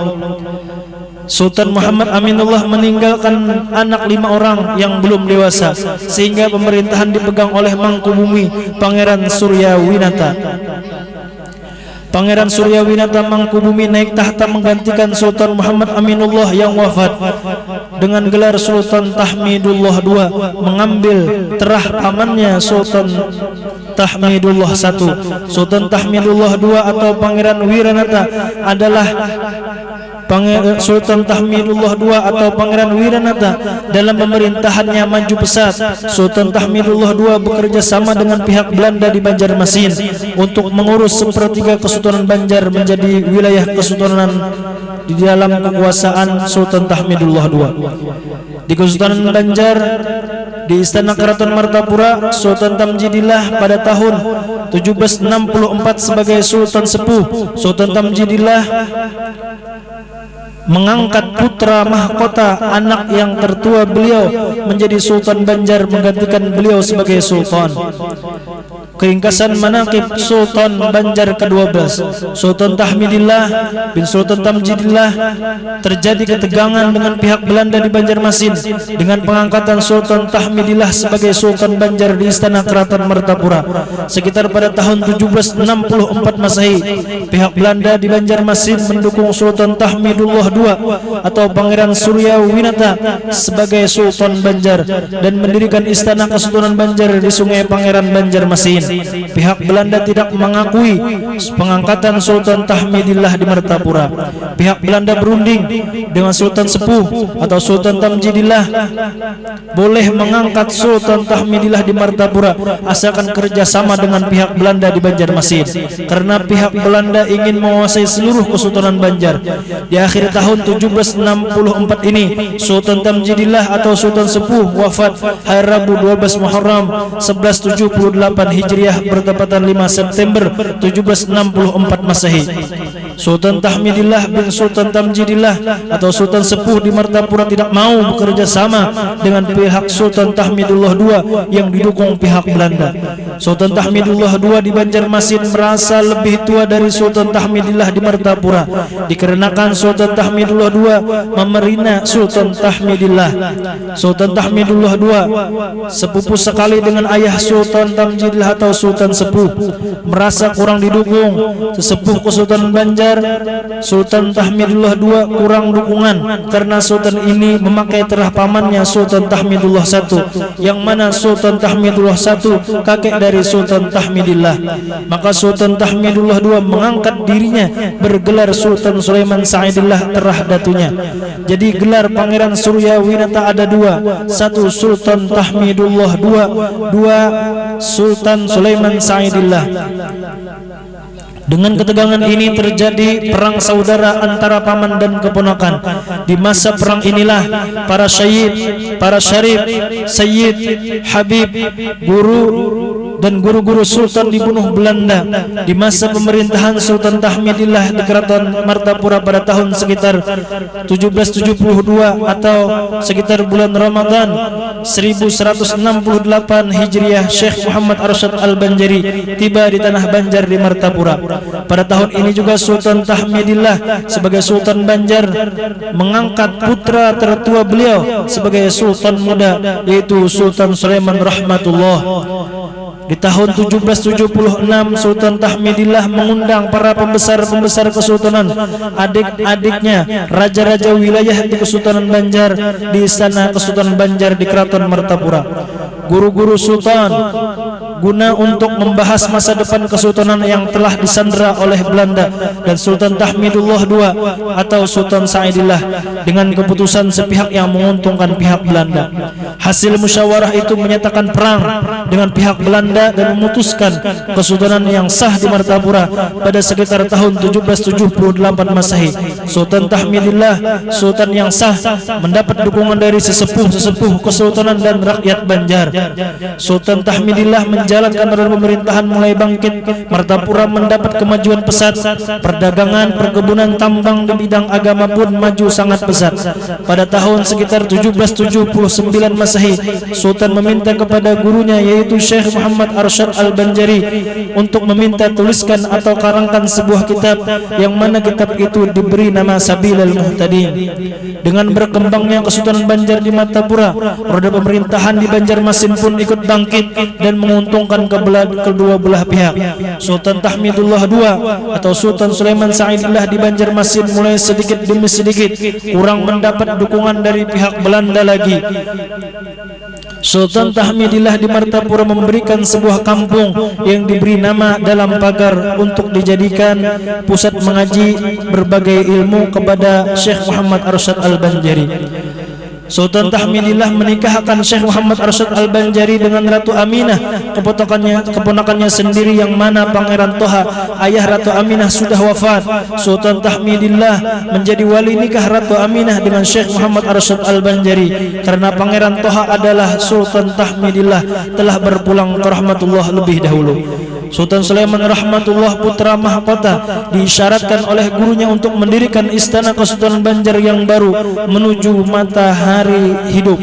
A: Sultan Muhammad Aminullah meninggalkan anak 5 orang yang belum dewasa, sehingga pemerintahan dipegang oleh Mangkubumi, Pangeran Suryawinata. Pangeran Suryawinata Mangkubumi naik tahta menggantikan Sultan Muhammad Aminullah yang wafat dengan gelar Sultan Tahmidullah II, mengambil terah pamannya Sultan Tahmidullah I. Sultan Tahmidullah II atau Pangeran Wiranata adalah Sultan Tahmidullah II atau Pangeran Wiranata dalam pemerintahannya maju pesat. Sultan Tahmidullah II bekerja sama dengan pihak Belanda di Banjarmasin untuk mengurus 1/3 Kesultanan Banjar menjadi wilayah kesultanan di dalam kekuasaan Sultan Tahmidullah II. Di Kesultanan Banjar di Istana Keraton Martapura, Sultan Tamjidillah pada tahun 1764 sebagai Sultan Sepuh. Sultan Tamjidillah mengangkat putra mahkota anak yang tertua beliau menjadi Sultan Banjar, menggantikan beliau sebagai sultan. Keringkasan manaqib Sultan Banjar ke-12. Sultan Tahmidillah bin Sultan Tamjidillah terjadi ketegangan dengan pihak Belanda di Banjarmasin dengan pengangkatan Sultan Tahmidillah sebagai Sultan Banjar di Istana Keraton Martapura. Sekitar pada tahun 1764 Masehi, pihak Belanda di Banjarmasin mendukung Sultan Tahmidullah II atau Pangeran Suryawinata sebagai Sultan Banjar dan mendirikan Istana Kesultanan Banjar di Sungai Pangeran Banjarmasin. Pihak Belanda tidak mengakui pengangkatan Sultan Tahmidillah di Martapura. Pihak Belanda berunding dengan Sultan Sepuh atau Sultan Tamjidillah boleh mengangkat Sultan Tahmidillah di Martapura asalkan kerjasama dengan pihak Belanda di Banjarmasin, karena pihak Belanda ingin menguasai seluruh Kesultanan Banjar. Di akhir tahun 1764 ini Sultan Tamjidillah atau Sultan Sepuh wafat hari Rabu 12 Muharram 1178 Hijriah bertepatan 5 September 1764 Masehi. Sultan Tahmidillah bin Sultan Tamjidillah atau Sultan Sepuh di Martapura tidak mau bekerja sama dengan pihak Sultan Tahmidullah II yang didukung pihak Belanda. Sultan Tahmidullah II di Banjarmasin merasa lebih tua dari Sultan Tahmidillah di Martapura, dikarenakan Sultan Tahmidullah II memerina Sultan Tahmidillah. Sultan Tahmidullah II sepupu sekali dengan ayah Sultan Tamjidillah atau Sultan Sepuh, merasa kurang didukung. Sesepuh Kesultanan Banjar Sultan Tahmidullah II kurang dukungan karena Sultan ini memakai terah pamannya Sultan Tahmidullah I, yang mana Sultan Tahmidullah I kakek dari Sultan Tahmidillah. Maka Sultan Tahmidullah II mengangkat dirinya bergelar Sultan Sulaiman Sa'idillah terah datunya. Jadi gelar Pangeran Suryawinata ada dua, satu Sultan Tahmidullah II, dua Sultan Sulaiman Sa'idillah. Dengan ketegangan ini terjadi perang saudara antara paman dan keponakan. Di masa perang inilah para syahid, para syarif, sayyid, habib, guru dan guru-guru Sultan dibunuh Belanda. Di masa pemerintahan Sultan Tahmidillah di Keraton Martapura pada tahun sekitar 1772 atau sekitar bulan Ramadan 1168 Hijriah, Syekh Muhammad Arsyad Al-Banjari tiba di tanah Banjar di Martapura. Pada tahun ini juga Sultan Tahmidillah sebagai Sultan Banjar mengangkat putra tertua beliau sebagai Sultan muda, yaitu Sultan Sulaiman Rahmatullah. Di tahun 1776 Sultan Tahmidillah mengundang para pembesar-pembesar kesultanan, adik-adiknya, raja-raja wilayah di Kesultanan Banjar di Istana Kesultanan Banjar di Keraton Martapura. Guru-guru Sultan guna untuk membahas masa depan kesultanan yang telah disandera oleh Belanda dan Sultan Tahmidullah II atau Sultan Sa'idillah dengan keputusan sepihak yang menguntungkan pihak Belanda. Hasil musyawarah itu menyatakan perang dengan pihak Belanda dan memutuskan kesultanan yang sah di Martapura pada sekitar tahun 1778 Masehi. Sultan Tahmidillah, sultan yang sah, mendapat dukungan dari sesepuh-sesepuh kesultanan dan rakyat Banjar. Sultan Tahmidillah menjalankan roda pemerintahan mulai bangkit. Martapura mendapat kemajuan pesat. Perdagangan, perkebunan, tambang di bidang agama pun maju sangat pesat. Pada tahun sekitar 1779 Masehi, Sultan meminta kepada gurunya yaitu Syekh Muhammad Arsyad Al-Banjari untuk meminta tuliskan atau karangkan sebuah kitab yang mana kitab itu diberi nama Sabilal Muhtadin. Dengan berkembangnya Kesultanan Banjar di Martapura, roda pemerintahan di Banjarmasin pun ikut bangkit dan menguntungkan kedua belah pihak. Sultan Tahmidullah II atau Sultan Sulaiman Sa'idillah di Banjarmasin mulai sedikit demi sedikit kurang mendapat dukungan dari pihak Belanda lagi. Sultan Tahmidillah di Martapura memberikan sebuah kampung yang diberi nama dalam pagar untuk dijadikan pusat mengaji berbagai ilmu kepada Syekh Muhammad Arsyad Al-Banjari. Sultan Tahmidillah menikahkan Syekh Muhammad Arsyad Al-Banjari dengan Ratu Aminah, keponakannya sendiri, yang mana Pangeran Toha, ayah Ratu Aminah, sudah wafat. Sultan Tahmidillah menjadi wali nikah Ratu Aminah dengan Syekh Muhammad Arsyad Al-Banjari karena Pangeran Toha adalah Sultan Tahmidillah telah berpulang ke rahmatullah lebih dahulu. Sultan Sulaiman Rahmatullah putra mahkota diisyaratkan oleh gurunya untuk mendirikan istana Kesultanan Banjar yang baru menuju matahari hidup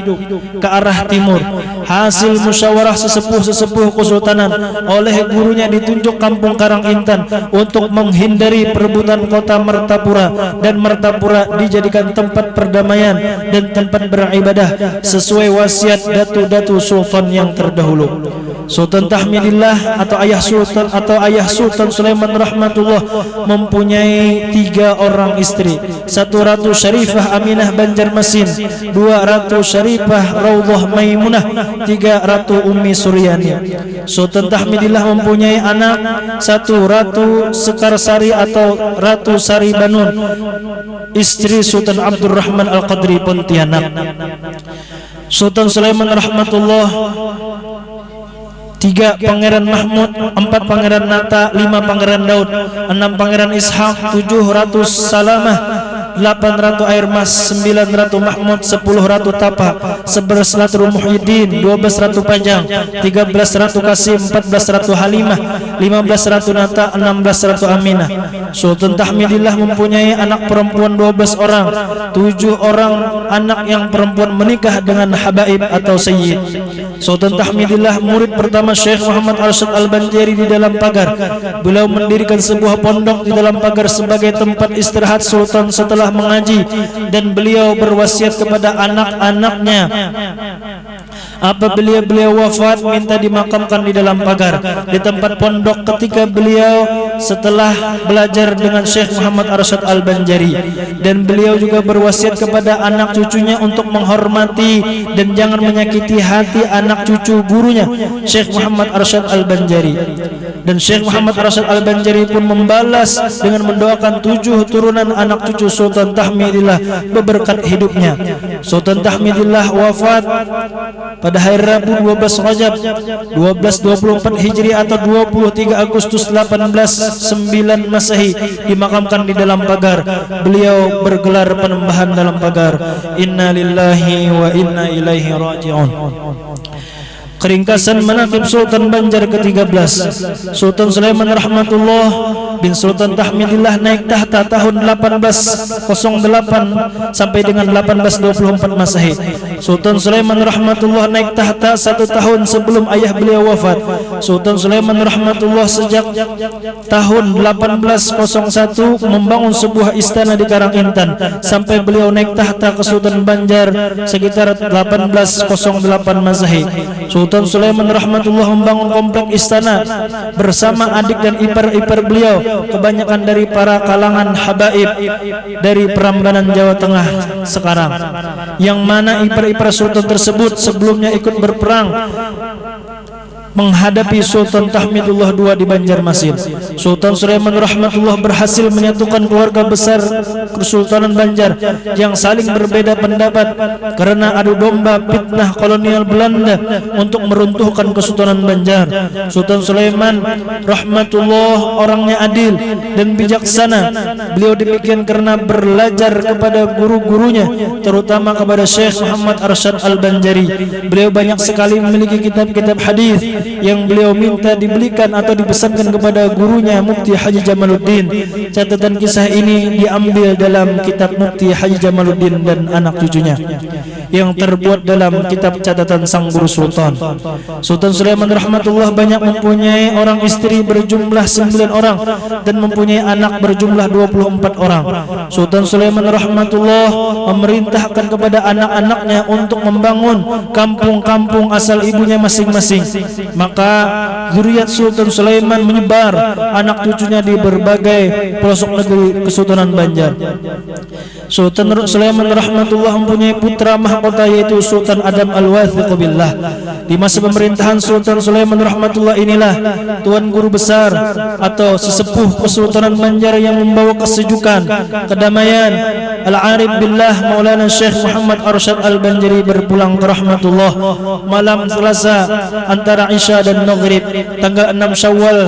A: ke arah timur. Hasil musyawarah sesepuh-sesepuh kesultanan, oleh gurunya ditunjuk kampung Karang Intan untuk menghindari perebutan kota Martapura, dan Martapura dijadikan tempat perdamaian dan tempat beribadah sesuai wasiat datu-datu sultan yang terdahulu. Sultan Tahmidillah atau ayah Sultan Sulaiman Rahmatullah mempunyai 3 orang istri, 1 Ratu Syarifah Aminah Banjarmasin, 2 2 Ratu Syarifah Raudhah Maimunah, 3 Ratu Ummi Suryani. Sultan Tahmidillah mempunyai anak 1 Ratu Sekarsari atau Ratu Sari Banun, istri Sultan Abdurrahman Al-Qadri Pontianak. Sultan Sulaiman rahmatullah 3 Pangeran Mahmud, 4 Pangeran Nata, 5 Pangeran Daud, 6 Pangeran Ishak, 7 Ratu Salamah, 8 Ratu Air Mas, 9 Ratu Mahmud, 10 Ratu Tapa, 11 Ratu Muhyiddin, 12 Ratu Panjang, 13 Ratu Kasim, 14 Ratu Halimah, 15 Ratu Nata, 16 Ratu Aminah. Sultan Tahmidillah mempunyai anak perempuan 12 orang, 7 orang anak yang perempuan menikah dengan habaib atau sayyid. Sultan Tahmidillah murid pertama Syekh Muhammad Arsyad Al-Banjari di dalam pagar. Beliau mendirikan sebuah pondok di dalam pagar sebagai tempat istirahat Sultan setelah mengaji, dan beliau berwasiat kepada anak-anaknya apabila beliau wafat minta dimakamkan di dalam pagar di tempat pondok ketika beliau setelah belajar dengan Syekh Muhammad Arsyad Al-Banjari. Dan beliau juga berwasiat kepada anak cucunya untuk menghormati dan jangan menyakiti hati anak cucu gurunya Syekh Muhammad Arsyad Al-Banjari. Dan Syekh Muhammad Arsyad Al-Banjari pun membalas dengan mendoakan 7 turunan anak cucu Sultan Tahmidillah beberkat hidupnya. Sultan Tahmidillah wafat pada hari Rabu 12 Rajab 1224 Hijri atau 23 Agustus 1809 Masehi, dimakamkan di dalam pagar. Beliau bergelar penembahan dalam pagar. Inna lillahi wa inna ilaihi raji'un. Keringkasan manaqib Sultan Banjar ke-13. Sultan Sulaiman rahmatullah bin Sultan Tahmidillah naik tahta tahun 1808 sampai dengan 1824 Masehi. Sultan Sulaiman rahmatullah naik tahta 1 tahun sebelum ayah beliau wafat. Sultan Sulaiman rahmatullah sejak tahun 1801 membangun sebuah istana di Karangintan sampai beliau naik tahta ke Sultan Banjar sekitar 1808 Masehi. Sultan Sulaiman rahmatullah membangun komplek istana bersama adik dan ipar-ipar beliau, kebanyakan dari para kalangan habaib dari Prambanan Jawa Tengah sekarang, yang mana ipar-ipar sultan tersebut sebelumnya ikut berperang menghadapi Sultan Tahmidullah II di Banjarmasin. Sultan Sulaiman rahmatullah berhasil menyatukan keluarga besar Kesultanan Banjar yang saling berbeda pendapat karena adu domba fitnah kolonial Belanda untuk meruntuhkan Kesultanan Banjar. Sultan Sulaiman rahmatullah orangnya adil dan bijaksana. Beliau demikian karena belajar kepada guru-gurunya, terutama kepada Syekh Muhammad Arsyad Al-Banjari. Beliau banyak sekali memiliki kitab-kitab hadis yang beliau minta dibelikan atau dipesankan kepada gurunya Mufti Haji Jamaluddin. Catatan kisah ini diambil dalam kitab Mufti Haji Jamaluddin dan anak cucunya yang terbuat dalam kitab catatan sang guru sultan. Sultan Sulaiman rahmatullah banyak mempunyai orang istri berjumlah 9 orang dan mempunyai anak berjumlah 24 orang. Sultan Sulaiman rahmatullah memerintahkan kepada anak-anaknya untuk membangun kampung-kampung asal ibunya masing-masing. Maka zuriat Sultan Sulaiman menyebar anak cucunya di berbagai pelosok negeri Kesultanan Banjar. Sultan Sulaiman rahmatullah mempunyai putra mahkota yaitu Sultan Adam Al-Wathiq Billah. Di masa pemerintahan Sultan Sulaiman rahmatullah inilah tuan guru besar atau sesepuh Kesultanan Banjar yang membawa kesejukan, kedamaian Al-Arif Billah Maulana Syekh Muhammad Arsyad Al-Banjari berpulang ke rahmatullah malam Selasa antara Isya dan Maghrib tanggal 6 Syawal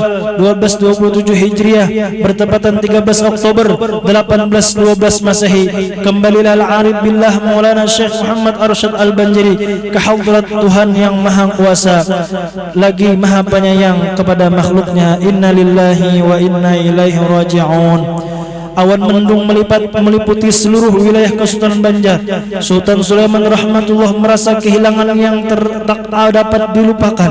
A: 1227 Hijriah bertepatan 13 Oktober 1812 Masehi. Kembalilah Al-Arif Billah Maulana Syekh Muhammad Arsyad Al-Banjari ke hadrat Tuhan yang Maha Kuasa lagi Maha Penyayang kepada makhluknya. Inna lillahi wa inna ilaihi raji'un. Awan mendung meliputi seluruh wilayah Kesultanan Banjar. Sultan Sulaiman rahmatullah merasa kehilangan yang tak dapat dilupakan.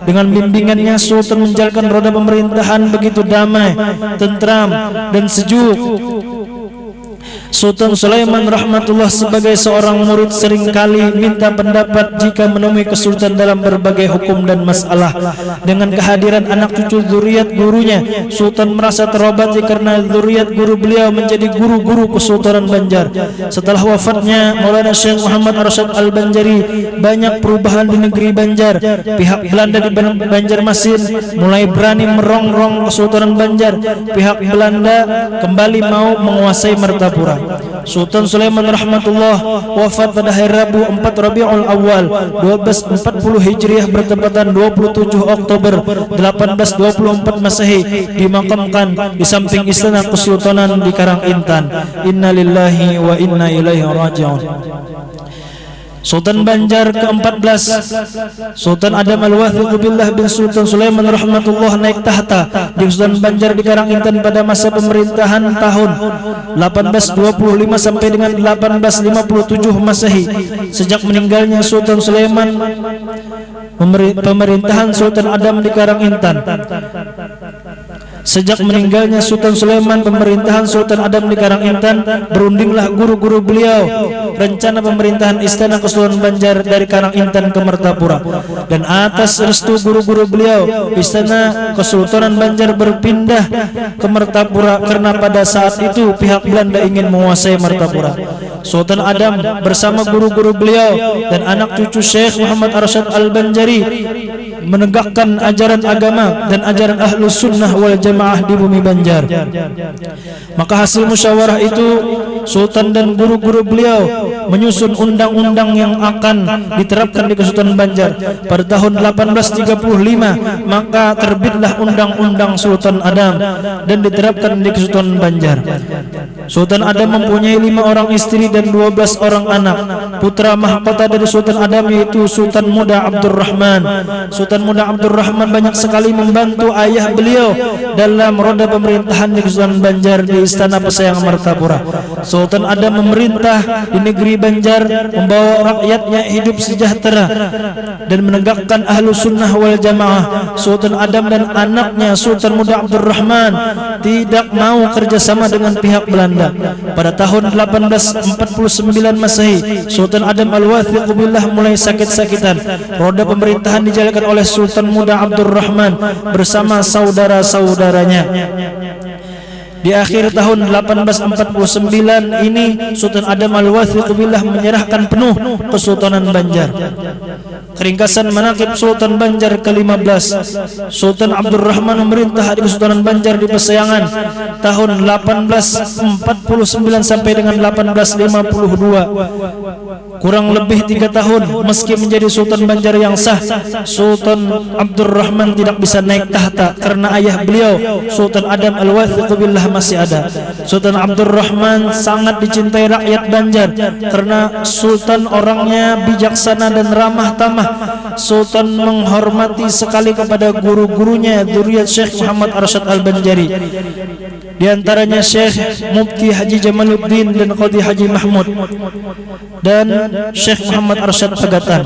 A: Dengan bimbingannya Sultan menjalankan roda pemerintahan begitu damai, tentram dan sejuk. Sultan Sulaiman rahmatullah sebagai seorang murid seringkali minta pendapat jika menemui kesulitan dalam berbagai hukum dan masalah. Dengan kehadiran anak cucu zuriat gurunya, Sultan merasa terobati karena zuriat guru beliau menjadi guru-guru Kesultanan Banjar. Setelah wafatnya Maulana Syekh Muhammad Arsyad Al-Banjari, banyak perubahan di negeri Banjar. Pihak Belanda di Banjarmasin mulai berani merongrong Kesultanan Banjar. Pihak Belanda kembali mau menguasai Martapura. Sultan Sulaiman rahmatullah wafat pada hari Rabu 4 Rabiul Awal 1240 Hijriah bertepatan 27 Oktober 1824 Masehi, dimakamkan di samping Istana Kesultanan di Karang Intan. Inna lillahi wa inna ilaihi raji'un. Sultan Banjar ke-14 Sultan Adam Al-Wathiq Billah bin Sultan Sulaiman rahmatullah naik tahta di Sultan Banjar di Karang Intan pada masa pemerintahan tahun 1825 sampai dengan 1857 Masehi. Sejak meninggalnya Sultan Sulaiman, pemerintahan Sultan Adam di Karang Intan. Sejak meninggalnya Sultan Sulaiman, pemerintahan Sultan Adam di Karang Intan, berundinglah guru-guru beliau rencana pemerintahan Istana Kesultanan Banjar dari Karang Intan ke Martapura. Dan atas restu guru-guru beliau, Istana Kesultanan Banjar berpindah ke Martapura karena pada saat itu pihak Belanda ingin menguasai Martapura. Sultan Adam bersama guru-guru beliau dan anak cucu Syekh Muhammad Arsyad Al-Banjari menegakkan ajaran agama dan ajaran Ahlus Sunnah wal Jamaah di bumi Banjar. Maka hasil musyawarah itu, Sultan dan guru-guru beliau menyusun undang-undang yang akan diterapkan di Kesultanan Banjar. Pada tahun 1835 maka terbitlah Undang-Undang Sultan Adam dan diterapkan di Kesultanan Banjar. Sultan Adam mempunyai 5 orang istri dan 12 orang anak. Putra mahkota dari Sultan Adam yaitu Sultan Muda Abdurrahman. Sultan Muda Abdurrahman banyak sekali membantu ayah beliau dalam roda pemerintahan di Kesultanan Banjar di Istana Pesayangan Martapura. Sultan Adam memerintah di negeri Banjar, membawa rakyatnya hidup sejahtera dan menegakkan Ahlus Sunnah wal Jamaah. Sultan Adam dan anaknya Sultan Muda Abdurrahman tidak mau kerjasama dengan pihak Belanda. Pada tahun 1849 Masehi, Sultan Adam Al-Wathiq Billah mulai sakit-sakitan. Roda pemerintahan dijalankan oleh Sultan Muda Abdurrahman bersama saudara-saudaranya. Di akhir tahun 1849 ini, Sultan Adam Al-Wathiq Billah menyerahkan penuh Kesultanan Banjar. Ringkasan manaqib Sultan Banjar ke-15. Sultan Abdurrahman memerintah di Kesultanan Banjar di Pesayangan tahun 1849 sampai dengan 1852. Kurang lebih 3 tahun. Meski menjadi Sultan Banjar yang sah, Sultan Abdurrahman tidak bisa naik tahta karena ayah beliau Sultan Adam Al-Wathiq Billah masih ada. Sultan Abdurrahman sangat dicintai rakyat Banjar karena Sultan orangnya bijaksana dan ramah tamah. Sultan menghormati sekali kepada guru-gurunya zuriat Syekh Muhammad Arsyad Al-Banjari, di antaranya Syekh Mufti Haji Jamaluddin dan Qadhi Haji Mahmud dan Syekh Muhammad Arsyad Pagatan.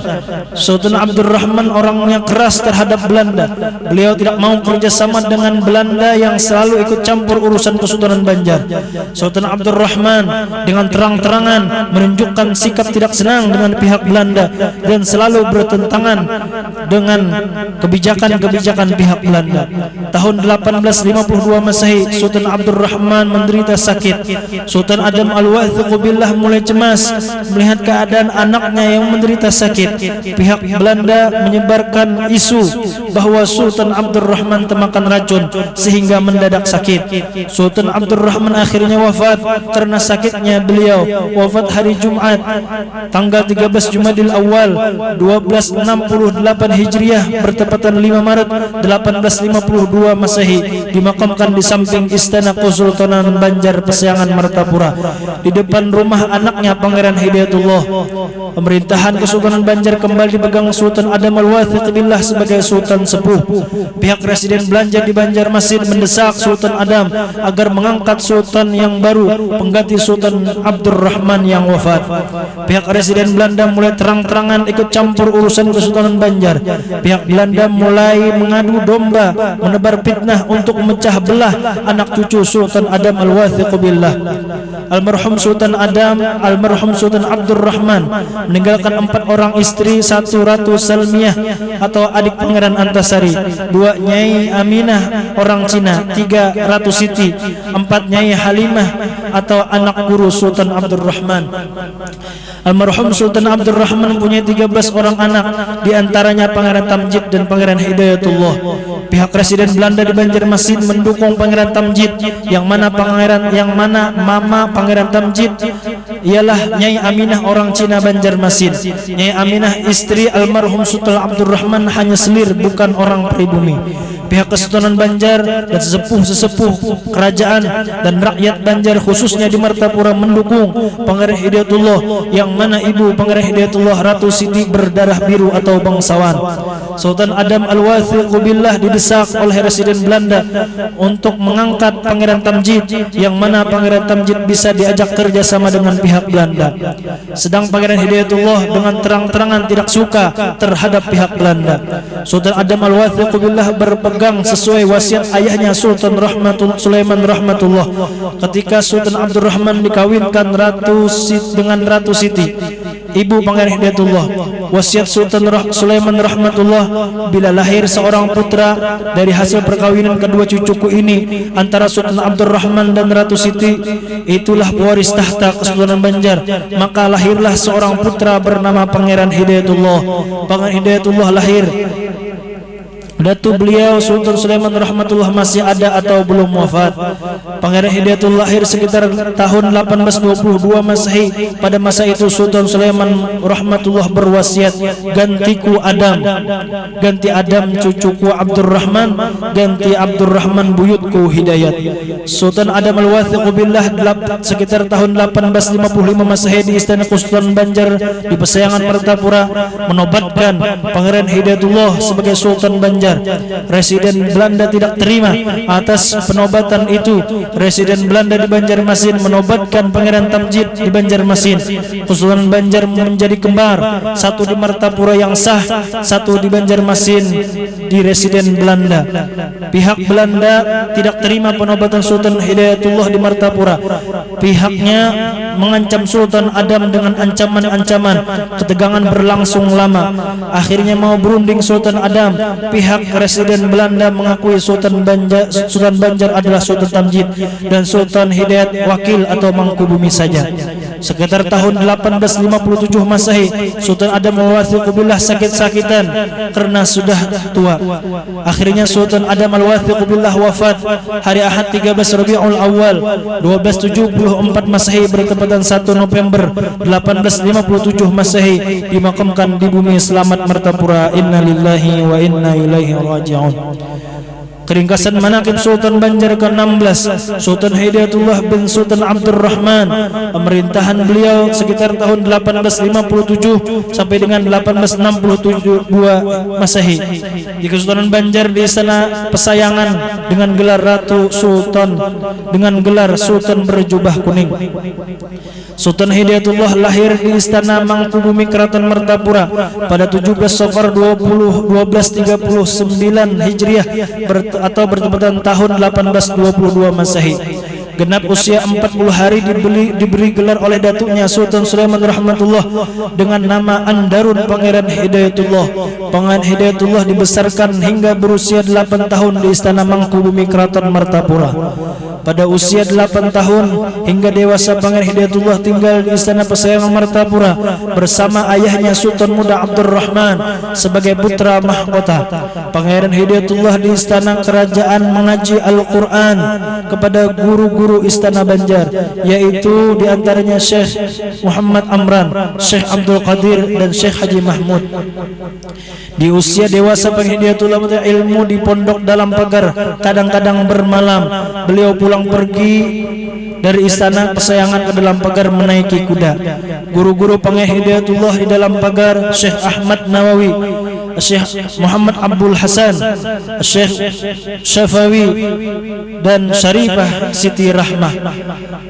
A: Sultan Abdurrahman orangnya keras terhadap Belanda. Beliau tidak mau kerjasama dengan Belanda yang selalu ikut campur urusan Kesultanan Banjar. Sultan Abdurrahman dengan terang-terangan menunjukkan sikap tidak senang dengan pihak Belanda dan selalu bertentangan dengan kebijakan-kebijakan pihak Belanda. Tahun 1852 Masehi, Sultan Abdurrahman menderita sakit. Sultan Adam Al-Wathiq Billah mulai cemas melihat keadaan anaknya yang menderita sakit. Pihak Belanda menyebarkan isu bahwa Sultan Abdurrahman termakan racun sehingga mendadak sakit. Sultan Abdurrahman akhirnya wafat karena sakitnya. Beliau wafat hari Jumat tanggal 13 Jumadil Awal 1268 Hijriah bertepatan 5 Maret 1852 Masehi, dimakamkan di samping Istana Kesultanan Banjar Pesayangan Martapura, di depan rumah anaknya Pangeran Hidayatullah. Pemerintahan Kesultanan Banjar kembali dipegang Sultan Adam Al-Wathiq Billah sebagai Sultan Sepuh. Pihak Residen Belanda di Banjarmasin mendesak Sultan Adam agar mengangkat Sultan yang baru pengganti Sultan Abdurrahman yang wafat. Pihak Residen Belanda mulai terang-terangan ikut campur urusan Kesultanan Kesultanan Banjar, pihak Belanda mulai mengadu domba menebar fitnah untuk memecah belah anak cucu Sultan Adam Al-Wathiq billah. Almarhum Sultan Adam, almarhum Sultan Abdurrahman meninggalkan 4 orang istri, 1 Ratu Salmiah atau adik Pangeran Antasari, 2 Nyai Aminah orang Cina, 3 Ratu Siti, 4 Nyai Halimah atau anak guru Sultan Abdurrahman. Almarhum Sultan Abdurrahman mempunyai 13 orang anak, di antaranya Pangeran Tamjid dan Pangeran Hidayatullah. Pihak Residen Belanda di Banjarmasin mendukung Pangeran Tamjid, yang mana mama Pangeran Tamjid ialah Nyai Aminah orang Cina Banjarmasin. Nyai Aminah istri almarhum Sultan Abdurrahman hanya selir, bukan orang pribumi. Pihak Kesultanan Banjar dan sesepuh-sesepuh kerajaan dan rakyat Banjar khususnya di Martapura mendukung Pangeran Hidayatullah, yang mana ibu Pangeran Hidayatullah Ratu Siti berdarah biru atau bangsawan. Sultan Adam Al-Wathiq billah didesak oleh Residen Belanda untuk mengangkat Pangeran Tamjid, yang mana Pangeran Tamjid bisa diajak kerjasama dengan pihak Belanda. Sedang Pangeran Hidayatullah dengan terang-terangan tidak suka terhadap pihak Belanda. Sultan Adam Al-Wathiq billah berpegang sesuai wasiat ayahnya Sultan Sulaiman Rahmatullah ketika Sultan Abdurrahman dikawinkan dengan Ratu Siti, ibu Pangeran Hidayatullah. Wasiat Sultan Sulaiman Rahmatullah, bila lahir seorang putra dari hasil perkawinan kedua cucuku ini antara Sultan Abdurrahman dan Ratu Siti, itulah pewaris tahta Kesultanan Banjar, maka lahirlah seorang putra bernama Pangeran Hidayatullah. Pangeran Hidayatullah lahir. Datu beliau Sultan Sulaiman Rahmatullah masih ada atau belum wafat. Pangeran Hidayatullah lahir sekitar tahun 1822 Masehi. Pada masa itu Sultan Sulaiman Rahmatullah berwasiat, gantiku Adam, ganti Adam cucuku Abdurrahman, ganti Abdurrahman buyutku Hidayat. Sultan Adam Al-Wathiq billah sekitar tahun 1855 Masehi di Istana Kesultanan Banjar di Pesayangan Martapura menobatkan Pangeran Hidayatullah sebagai Sultan Banjar. Residen Belanda tidak terima atas penobatan itu. Residen Belanda di Banjarmasin menobatkan Pangeran Tamjid di Banjarmasin. Kesultanan Banjar menjadi kembar, satu di Martapura yang sah, satu di Banjarmasin di residen Belanda. Pihak Belanda tidak terima penobatan Sultan Hidayatullah di Martapura. Pihaknya mengancam Sultan Adam dengan ancaman-ancaman. Ketegangan berlangsung lama. Akhirnya mau berunding Sultan Adam. Pihak Residen Belanda mengakui Sultan Banjar adalah Sultan Tamjid dan Sultan Hidayat wakil atau mangkubumi saja. Sekitar tahun 1857 Masehi, Sultan Adam Al-Wathiq billah sakit-sakitan karena sudah tua. Akhirnya Sultan Adam Al-Wathiq billah wafat hari Ahad 13 Rabiul Awal 1274 Masehi bertepatan 1 November 1857 Masehi, dimakamkan di bumi selamat Martapura. Inna lillahi wa inna ilaihi raji'un. Keringkasan manaqib Sultan Banjar ke-16, Sultan Hidayatullah bin Sultan Abdurrahman. Pemerintahan beliau sekitar tahun 1857 sampai dengan 1862 Masehi. Di Kesultanan Banjar di Istana Pesayangan dengan gelar Ratu Sultan, dengan gelar Sultan berjubah kuning. Sultan Hidayatullah lahir di Istana Mangkubumi Keraton Martapura pada 17 Safar 1239 Hijriah atau bertepatan tahun 1822 Masehi. Genap usia 40 hari diberi gelar oleh datuknya Sultan Sulaiman Rahmatullah dengan nama Andarun Pangeran Hidayatullah. Pangeran Hidayatullah dibesarkan hingga berusia 8 tahun di Istana Mangkubumi Keraton Martapura. Pada usia 8 tahun hingga dewasa, Pangeran Hidayatullah tinggal di Istana Pesayangan Martapura bersama ayahnya Sultan Muda Abdurrahman sebagai putra mahkota. Pangeran Hidayatullah di istana kerajaan mengaji Al-Quran kepada guru-guru Istana Banjar, yaitu diantaranya Syekh Muhammad Amran, Syekh Abdul Qadir dan Syekh Haji Mahmud. Di usia dewasa, Pangeran Hidayatullah menuntut ilmu di pondok dalam pagar, kadang-kadang bermalam. Beliau pulang pergi dari Istana Pesayangan ke dalam pagar menaiki kuda. Guru-guru Pangeran Hidayatullah di dalam pagar Syekh Ahmad Nawawi, Syekh Muhammad Abdul Hasan, Syekh Syafawi dan Syarifah Siti Rahmah.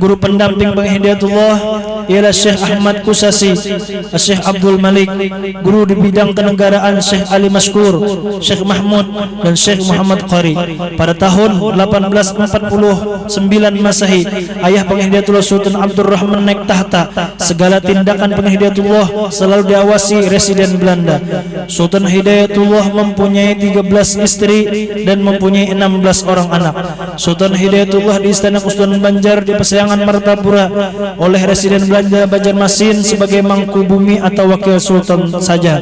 A: Guru pendamping Pangeran Hidayatullah ialah Syekh Ahmad Kusasi, Syekh Abdul Malik, guru di bidang kenegaraan Syekh Ali Mashkur, Syekh Mahmud dan Syekh Muhammad Qari. Pada tahun 1849 Masehi, ayah Penghidayatullah Sultan Abdul Rahman naik tahta. Segala tindakan Penghidayatullah selalu diawasi residen Belanda. Sultan Hidayatullah mempunyai 13 istri dan mempunyai 16 orang anak. Sultan Hidayatullah di Istana Kesultanan Banjar di Pesayangan Martapura oleh residen Belanda Banjarmasin sebagai Mangkubumi atau wakil sultan saja.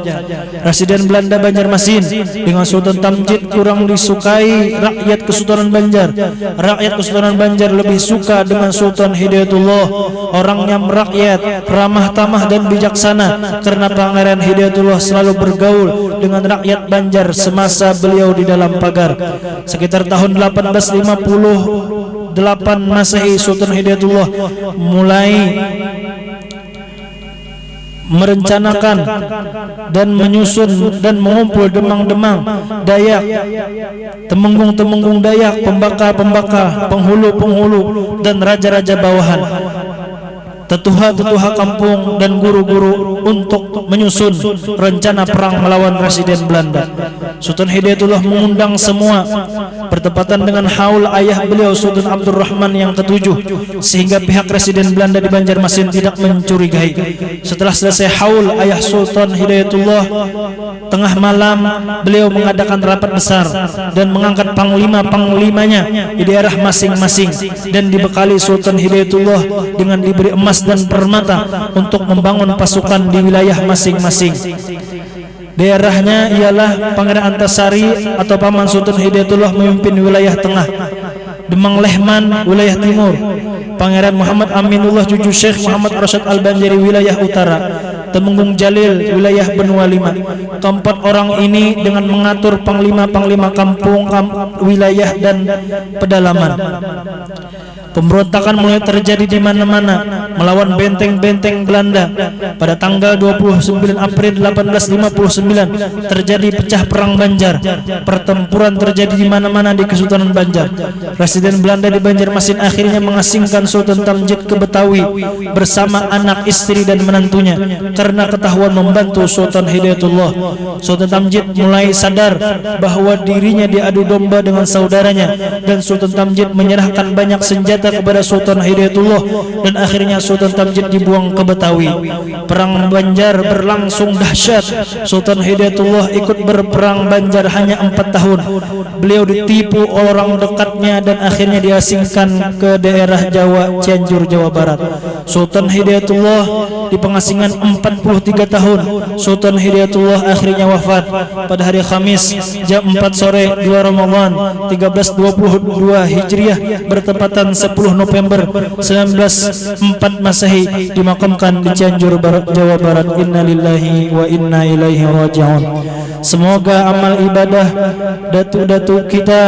A: Residen Belanda Banjarmasin dengan Sultan Tamjid kurang disukai rakyat Kesultanan Banjar. Rakyat Kesultanan Banjar lebih suka dengan Sultan Hidayatullah, orangnya merakyat, ramah tamah dan bijaksana, karena Pangeran Hidayatullah selalu bergaul dengan rakyat Banjar semasa beliau di dalam pagar. Sekitar tahun 1858 Masehi, Sultan Hidayatullah mulai merencanakan dan menyusun dan mengumpul demang-demang Dayak, temenggung-temenggung Dayak, pembaka-pembaka, penghulu-penghulu dan raja-raja bawahan, tetuha-tetuha kampung dan guru-guru untuk menyusun rencana perang melawan residen Belanda. Sultan Hidayatullah mengundang semua bertepatan dengan haul ayah beliau Sultan Abdul Rahman yang ke-7, sehingga pihak residen Belanda di Banjarmasin tidak mencurigai. Setelah selesai haul ayah Sultan Hidayatullah, tengah malam beliau mengadakan rapat besar dan mengangkat panglima-panglimanya di daerah masing-masing, dan dibekali Sultan Hidayatullah dengan diberi emas dan permata untuk membangun pasukan di wilayah masing-masing. Daerahnya ialah Pangeran Antasari atau Paman Sultan Hidayatullah memimpin wilayah tengah, Demang Lehman wilayah timur, Pangeran Muhammad Aminullah cucu Syekh Muhammad Arsyad Al-Banjari wilayah utara, Temenggung Jalil wilayah Benua Lima. Keempat orang ini dengan mengatur panglima-panglima kampung, wilayah dan pedalaman. Pemberontakan mulai terjadi di mana-mana melawan benteng-benteng Belanda. Pada tanggal 29 April 1859 terjadi pecah perang Banjar. Pertempuran terjadi di mana-mana di Kesultanan Banjar. Residen Belanda di Banjarmasin akhirnya mengasingkan Sultan Tamjid ke Betawi bersama anak, istri dan menantunya karena ketahuan membantu Sultan Hidayatullah. Sultan Tamjid mulai sadar bahwa dirinya diadu domba dengan saudaranya, dan Sultan Tamjid menyerahkan banyak senjata kepada Sultan Hidayatullah, dan akhirnya Sultan Tamjid dibuang ke Betawi. Perang Banjar berlangsung dahsyat. Sultan Hidayatullah ikut berperang Banjar hanya 4 tahun. Beliau ditipu orang dekatnya dan akhirnya diasingkan ke daerah Jawa, Cianjur, Jawa Barat. Sultan Hidayatullah di pengasingan 43 tahun. Sultan Hidayatullah akhirnya wafat pada hari Kamis jam 4 sore 2 Ramadan 1322 Hijriah bertepatan 10 November 1904 Masehi, dimakamkan di Cianjur, Jawa Barat. Innalillahi wa inna ilaihi raji'un. Semoga amal ibadah datu-datu kita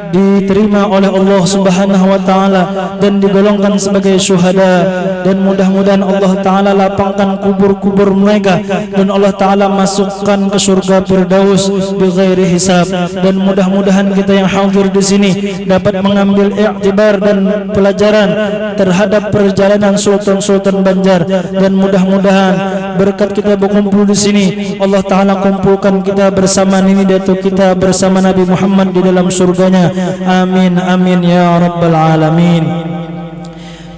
A: diterima oleh Allah Subhanahu wa taala dan digolongkan sebagai syuhada, dan mudah-mudahan Allah taala lapangkan kubur-kubur mereka dan Allah taala masukkan ke surga Firdaus bighairi hisab. Dan mudah-mudahan kita yang hadir di sini dapat mengambil iktibar dan pelajaran terhadap perjalanan Sultan-Sultan Banjar, dan mudah-mudahan berkat kita berkumpul di sini Allah taala kumpulkan kita bersama nini datuk kita bersama Nabi Muhammad di dalam surganya. Amin amin ya rabbal alamin.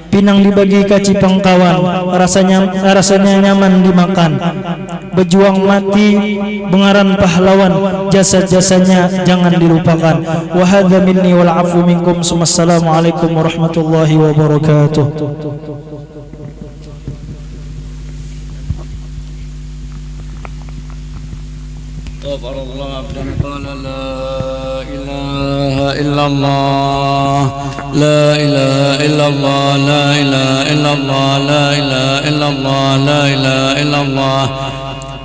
A: Pinang dibagi kaci pangkawan, rasanya nyaman dimakan. Berjuang mati bengaran pahlawan, jasa-jasanya jangan dilupakan. Wa hadza minni wal afu minkum. Assalamualaikum warahmatullahi wabarakatuh.
B: Ghafarallahu abdan qala la ilaha illallah, la ilaha illallah, la ilaha illallah, la ilaha illallah, la ilaha illallah,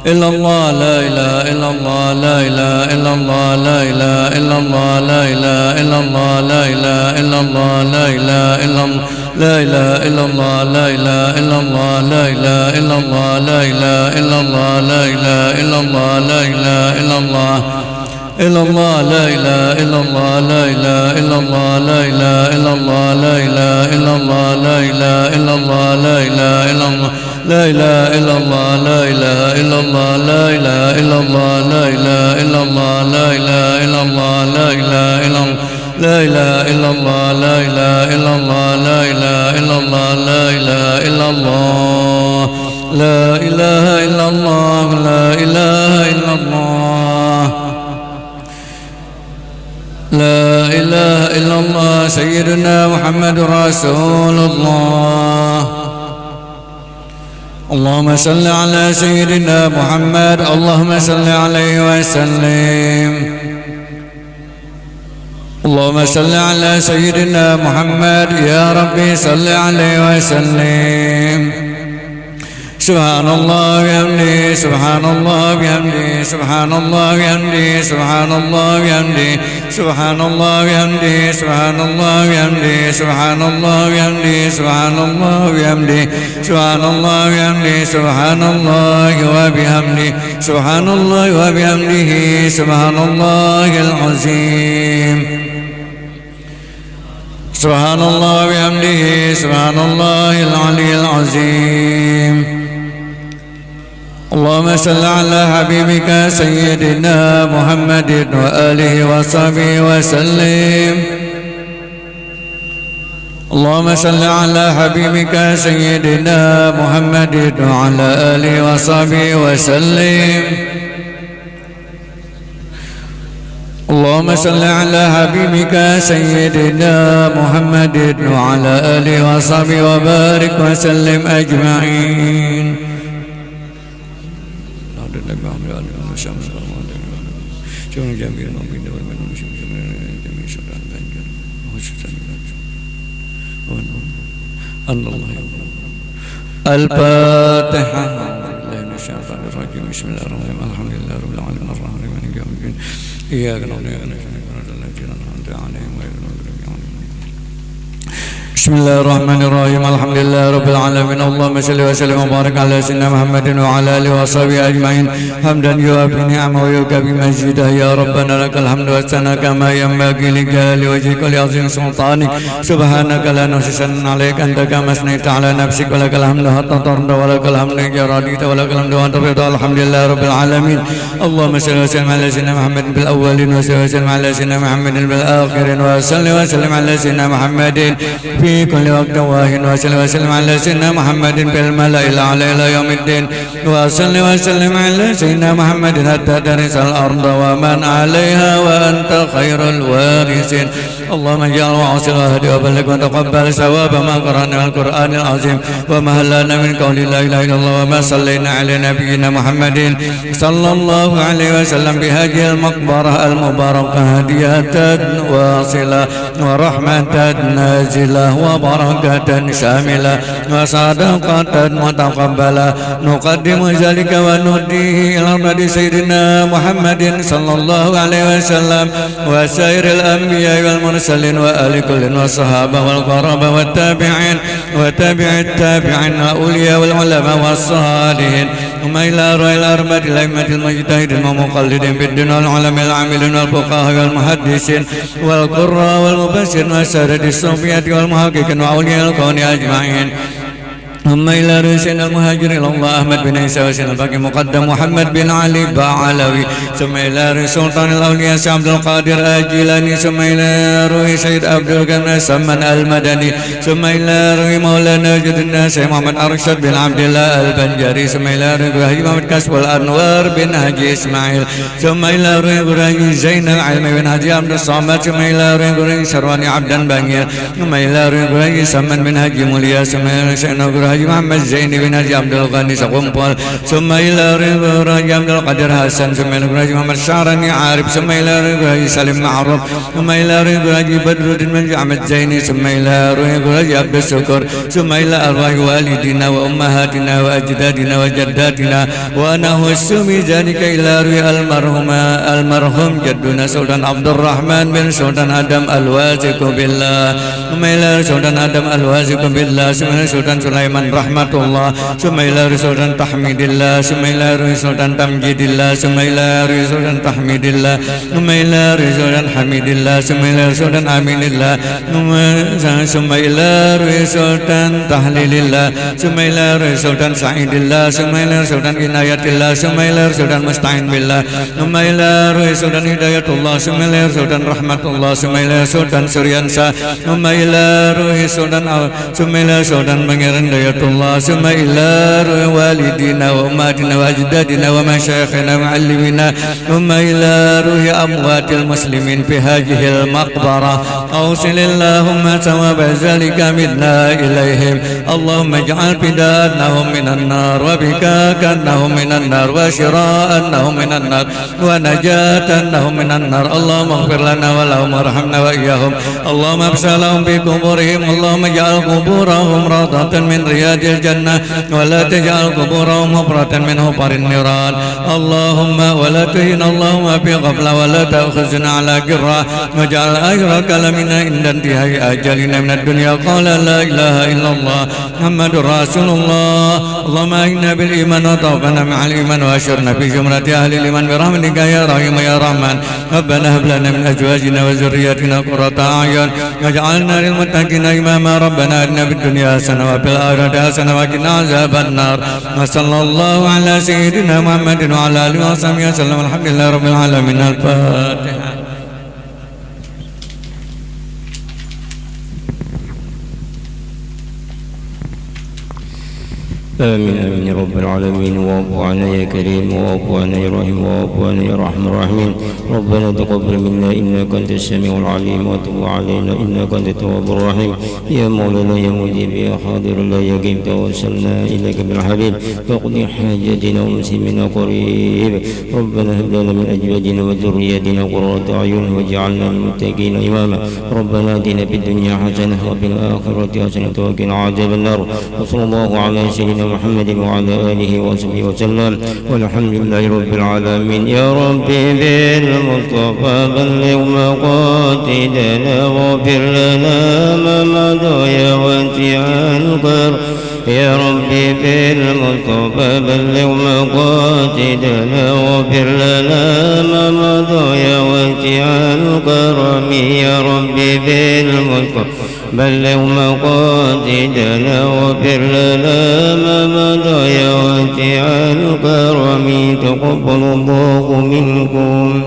B: illallah, la ilaha illallah, la ilaha illallah, la ilaha illallah, la ilaha illallah, la ilaha illallah, la ilaha illallah, لا إله إلا الله، لا إله إلا الله، لا إله إلا الله، لا إله إلا الله، لا إله إلا الله، لا إله إلا الله، إلا الله لا إله إلا الله لا إله إلا الله لا إله إلا الله لا إله إلا الله لا إله إلا الله لا إله إلا الله لا إله إلا الله لا إله إلا الله لا إله إلا الله لا إله إلا الله لا إله إلا الله لا إله إلا الله لا إله إلا الله لا إله إلا الله لا إله إلا الله لا إله إلا الله لا إله إلا الله لا إله إلا الله لا إله إلا الله سيدنا محمد رسول الله اللهم صل على سيدنا محمد اللهم صل عليه وسلم اللهم صل على سيدنا محمد يا ربي صل عليه وسلم سبحان الله وبحمده سبحان الله وبحمده سبحان الله وبحمده سبحان الله وبحمده سبحان الله وبحمده سبحان الله وبحمده سبحان الله وبحمده سبحان الله وبحمده سبحان الله وبحمده سبحان الله وبحمده سبحان الله وبحمده سبحان الله العظيم سبحان الله وبحمده سبحان الله العلي العظيم اللهم صل على حبيبك سيدنا محمد وآله وصحبه وسلم اللهم صل على حبيبك سيدنا محمد وعلى آله وصحبه وسلم اللهم صل على حبيبك سيدنا محمد وعلى آله وصحبه وبارك وسلم أجمعين الفاتحة بسم الله الرحمن الرحيم الحمد لله رب العالمين الرحمن الرحيم مالك يوم الدين إياك نعبد وإياك نستعين أنعمت عليهم غير المغضوب عليهم بسم الله الرحمن الرحيم الحمد لله رب العالمين اللهم صل وسلم وبارك على سيدنا محمد وعلى آله وصحبه أجمعين حمدا يوافي نعمه ويكافئ مجيده يا ربنا لك الحمد والثناء كما ينبغي لجلال وجهك ولعظيم سلطانك سبحانك لا نحصي ثناء عليك أنت كما أثنيت على نفسك ولك الحمد حتى ترضى ولك الحمد إذا رضيت ولك الحمد وأنت ترضى الحمد لله رب العالمين اللهم صل وسلم على سيدنا محمد بالأولين وسلم على سيدنا محمد بالآخرين وسلم على سيدنا محمد في كل وقت واحد وسلم على سيدنا محمد في الملأ الأعلى إلى يوم الدين وسلم على سيدنا محمد حتى ترث الأرض ومن عليها وأنت خير الوارثين اللهم اجعل وعصر وهدي وبلغ وتقبل ثواب ما قرأنا القرآن العظيم وما هلنا من قول لا إله إلا الله وما صلينا على نبينا محمد صلى الله عليه وسلم بهذه المقبرة المباركة هدية واصلة ورحمة نازلة وبركة شاملة وصدقة متقبلة نقدم ذلك ونهديه إلى رب سيدنا محمد صلى الله عليه وسلم وسائر الأنبياء والمرسلين وآل كل والصحابة والقرابة والتابعين وتابع التابعين وأولياء والعلماء والصالحين ثم إلى رأي الأربعة الأئمة المجتهدين والمقلدين في الدين والعلماء العاملين والفقهاء والمحدثين والقراء والمبشرين والسادة الصوفية والمحققين وأولياء الكون أجمعين ثم إلى رئيسنا المهاجر إلى الله أحمد بن عيسى وسيدنا الباقي مقدم محمد بن علي بعلوي ثم إلى رئيس سلطان الأولياء سيد عبد القادر الجيلاني ثم إلى رئيس سيد عبد الغني سمن المدني ثم إلى رئيس مولانا وجد الناس محمد أرشد بن عبد الله البنجري ثم إلى رئيس محمد كسب الأنوار بن حجي إسماعيل ثم إلى رئيس زين العلم بن حجي عبد الصمد ثم إلى رئيس شرواني عبدا بنير ثم إلى رئيس سمن بن حجي موليا ثم إلى حاجي محمد زين بن حاجي عبد الغني سقمبل ثم إلى حاجي عبد القادر حسن ثم إلى حاجي محمد شعراني عارف ثم إلى حاجي سالم معروف ثم إلى حاجي بدر الدين بن أحمد زيني ثم إلى حاجي عبد الشكر ثم إلى أرواح والدينا وأمهاتنا وأجدادنا وجداتنا ونحس بذلك إلى المرحوم جدنا سلطان عبد الرحمن بن سلطان آدم الواثق بالله ثم إلى سلطان آدم الواثق بالله ثم إلى سلطان سليمان Sulaiman rahmatullah, summa ila Sultan tahmidillah, summa ila Sultan tamjidillah, summa ila Sultan tahmidillah, summa ila Sultan hamidillah, summa ila Sultan aminillah, summa ila Sultan tahlilillah, summa ila Sultan sa'idillah, summa ila Sultan inayatillah, summa ila Sultan musta'in billah, summa ila Sultan hidayatullah, summa ila Sultan rahmatullah, summa ila Sultan suryansa, summa ila Sultan summa ila Sultan pangeran hidayatullah, summa ila walidina wa ummatina wa ajdadina wa masyayikhina wa muallimina, summa ila ruhi amwatil muslimin fi hadhihi al-maqbarah awsil Allahumma thawab zalika minna ilaihim Allahumma ij'al fidanahum minan nar wa bikakanahum minan nar wa shira'anahum minan nar wa najatanahum minan nar Allahumma ighfir lana wa lahum warhamna wa iyyahum Allahumma absalahum bi quburihim Allahumma ij'al quburahum rawdatan min riyadil jannah wa la taj'al quburahum hufratan min hufarin niran Allahumma wa la tuhina Allahumma fi ghafla wa la ta'khuzna ala girra waj'al akhira kalamina inda intihai ajalina min ad-dunya qala la ilaha illallah Muhammadur Rasulullah Allahumma inna bil iman wa tawfana ma'al iman wa asyurna fi jumrati ahli iman bi rahmatika ya rahim ya rahman Rabbana hab lana min azwajina wa dhurriyyatina qurrata a'yun waj'alna lil muttaqina imama Rabbana atina fid dunya hasanah wa fil akhirati hasanah wa qina azaban nar wa sallallahu ala sayyidina Muhammadin wa ala alihi wa sahbihi wasallam alhamdulillahi rabbil alamin al-Fatihah.
C: آمين آمين يا رب العالمين واعف عنا يا كريم واعف عنا يا رحيم واعف عنا يا رحمن الرحيم ربنا تقبل منا إنك أنت السميع العليم وتب علينا إنك أنت التواب الرحيم يا مولانا يا مجيب يا حاضر لا يجيب توسلنا إليك بالحبيب فاقضي حاجتنا ومسلمنا قريب ربنا هب لنا من أزواجنا وذرياتنا قرة أعين واجعلنا للمتقين إماما ربنا آتنا في الدنيا حسنة وفي الآخرة حسنة وقنا عذاب النار وصلى الله على سيدنا محمد وعلى آله وصحبه وسلم والحمد لله رب العالمين يا ربي بالمصطفى بلغ مقاصدنا واغفر لنا ما مضى يا واسع القدر يا ربي بالمصطفى بلغ مقاصدنا واغفر لنا ما مضى يا واسع الكرم يا ربي بالمصطفى بلغ مقاصدنا واغفر لنا ما مضى يا واسع الكرم تقبل الله منكم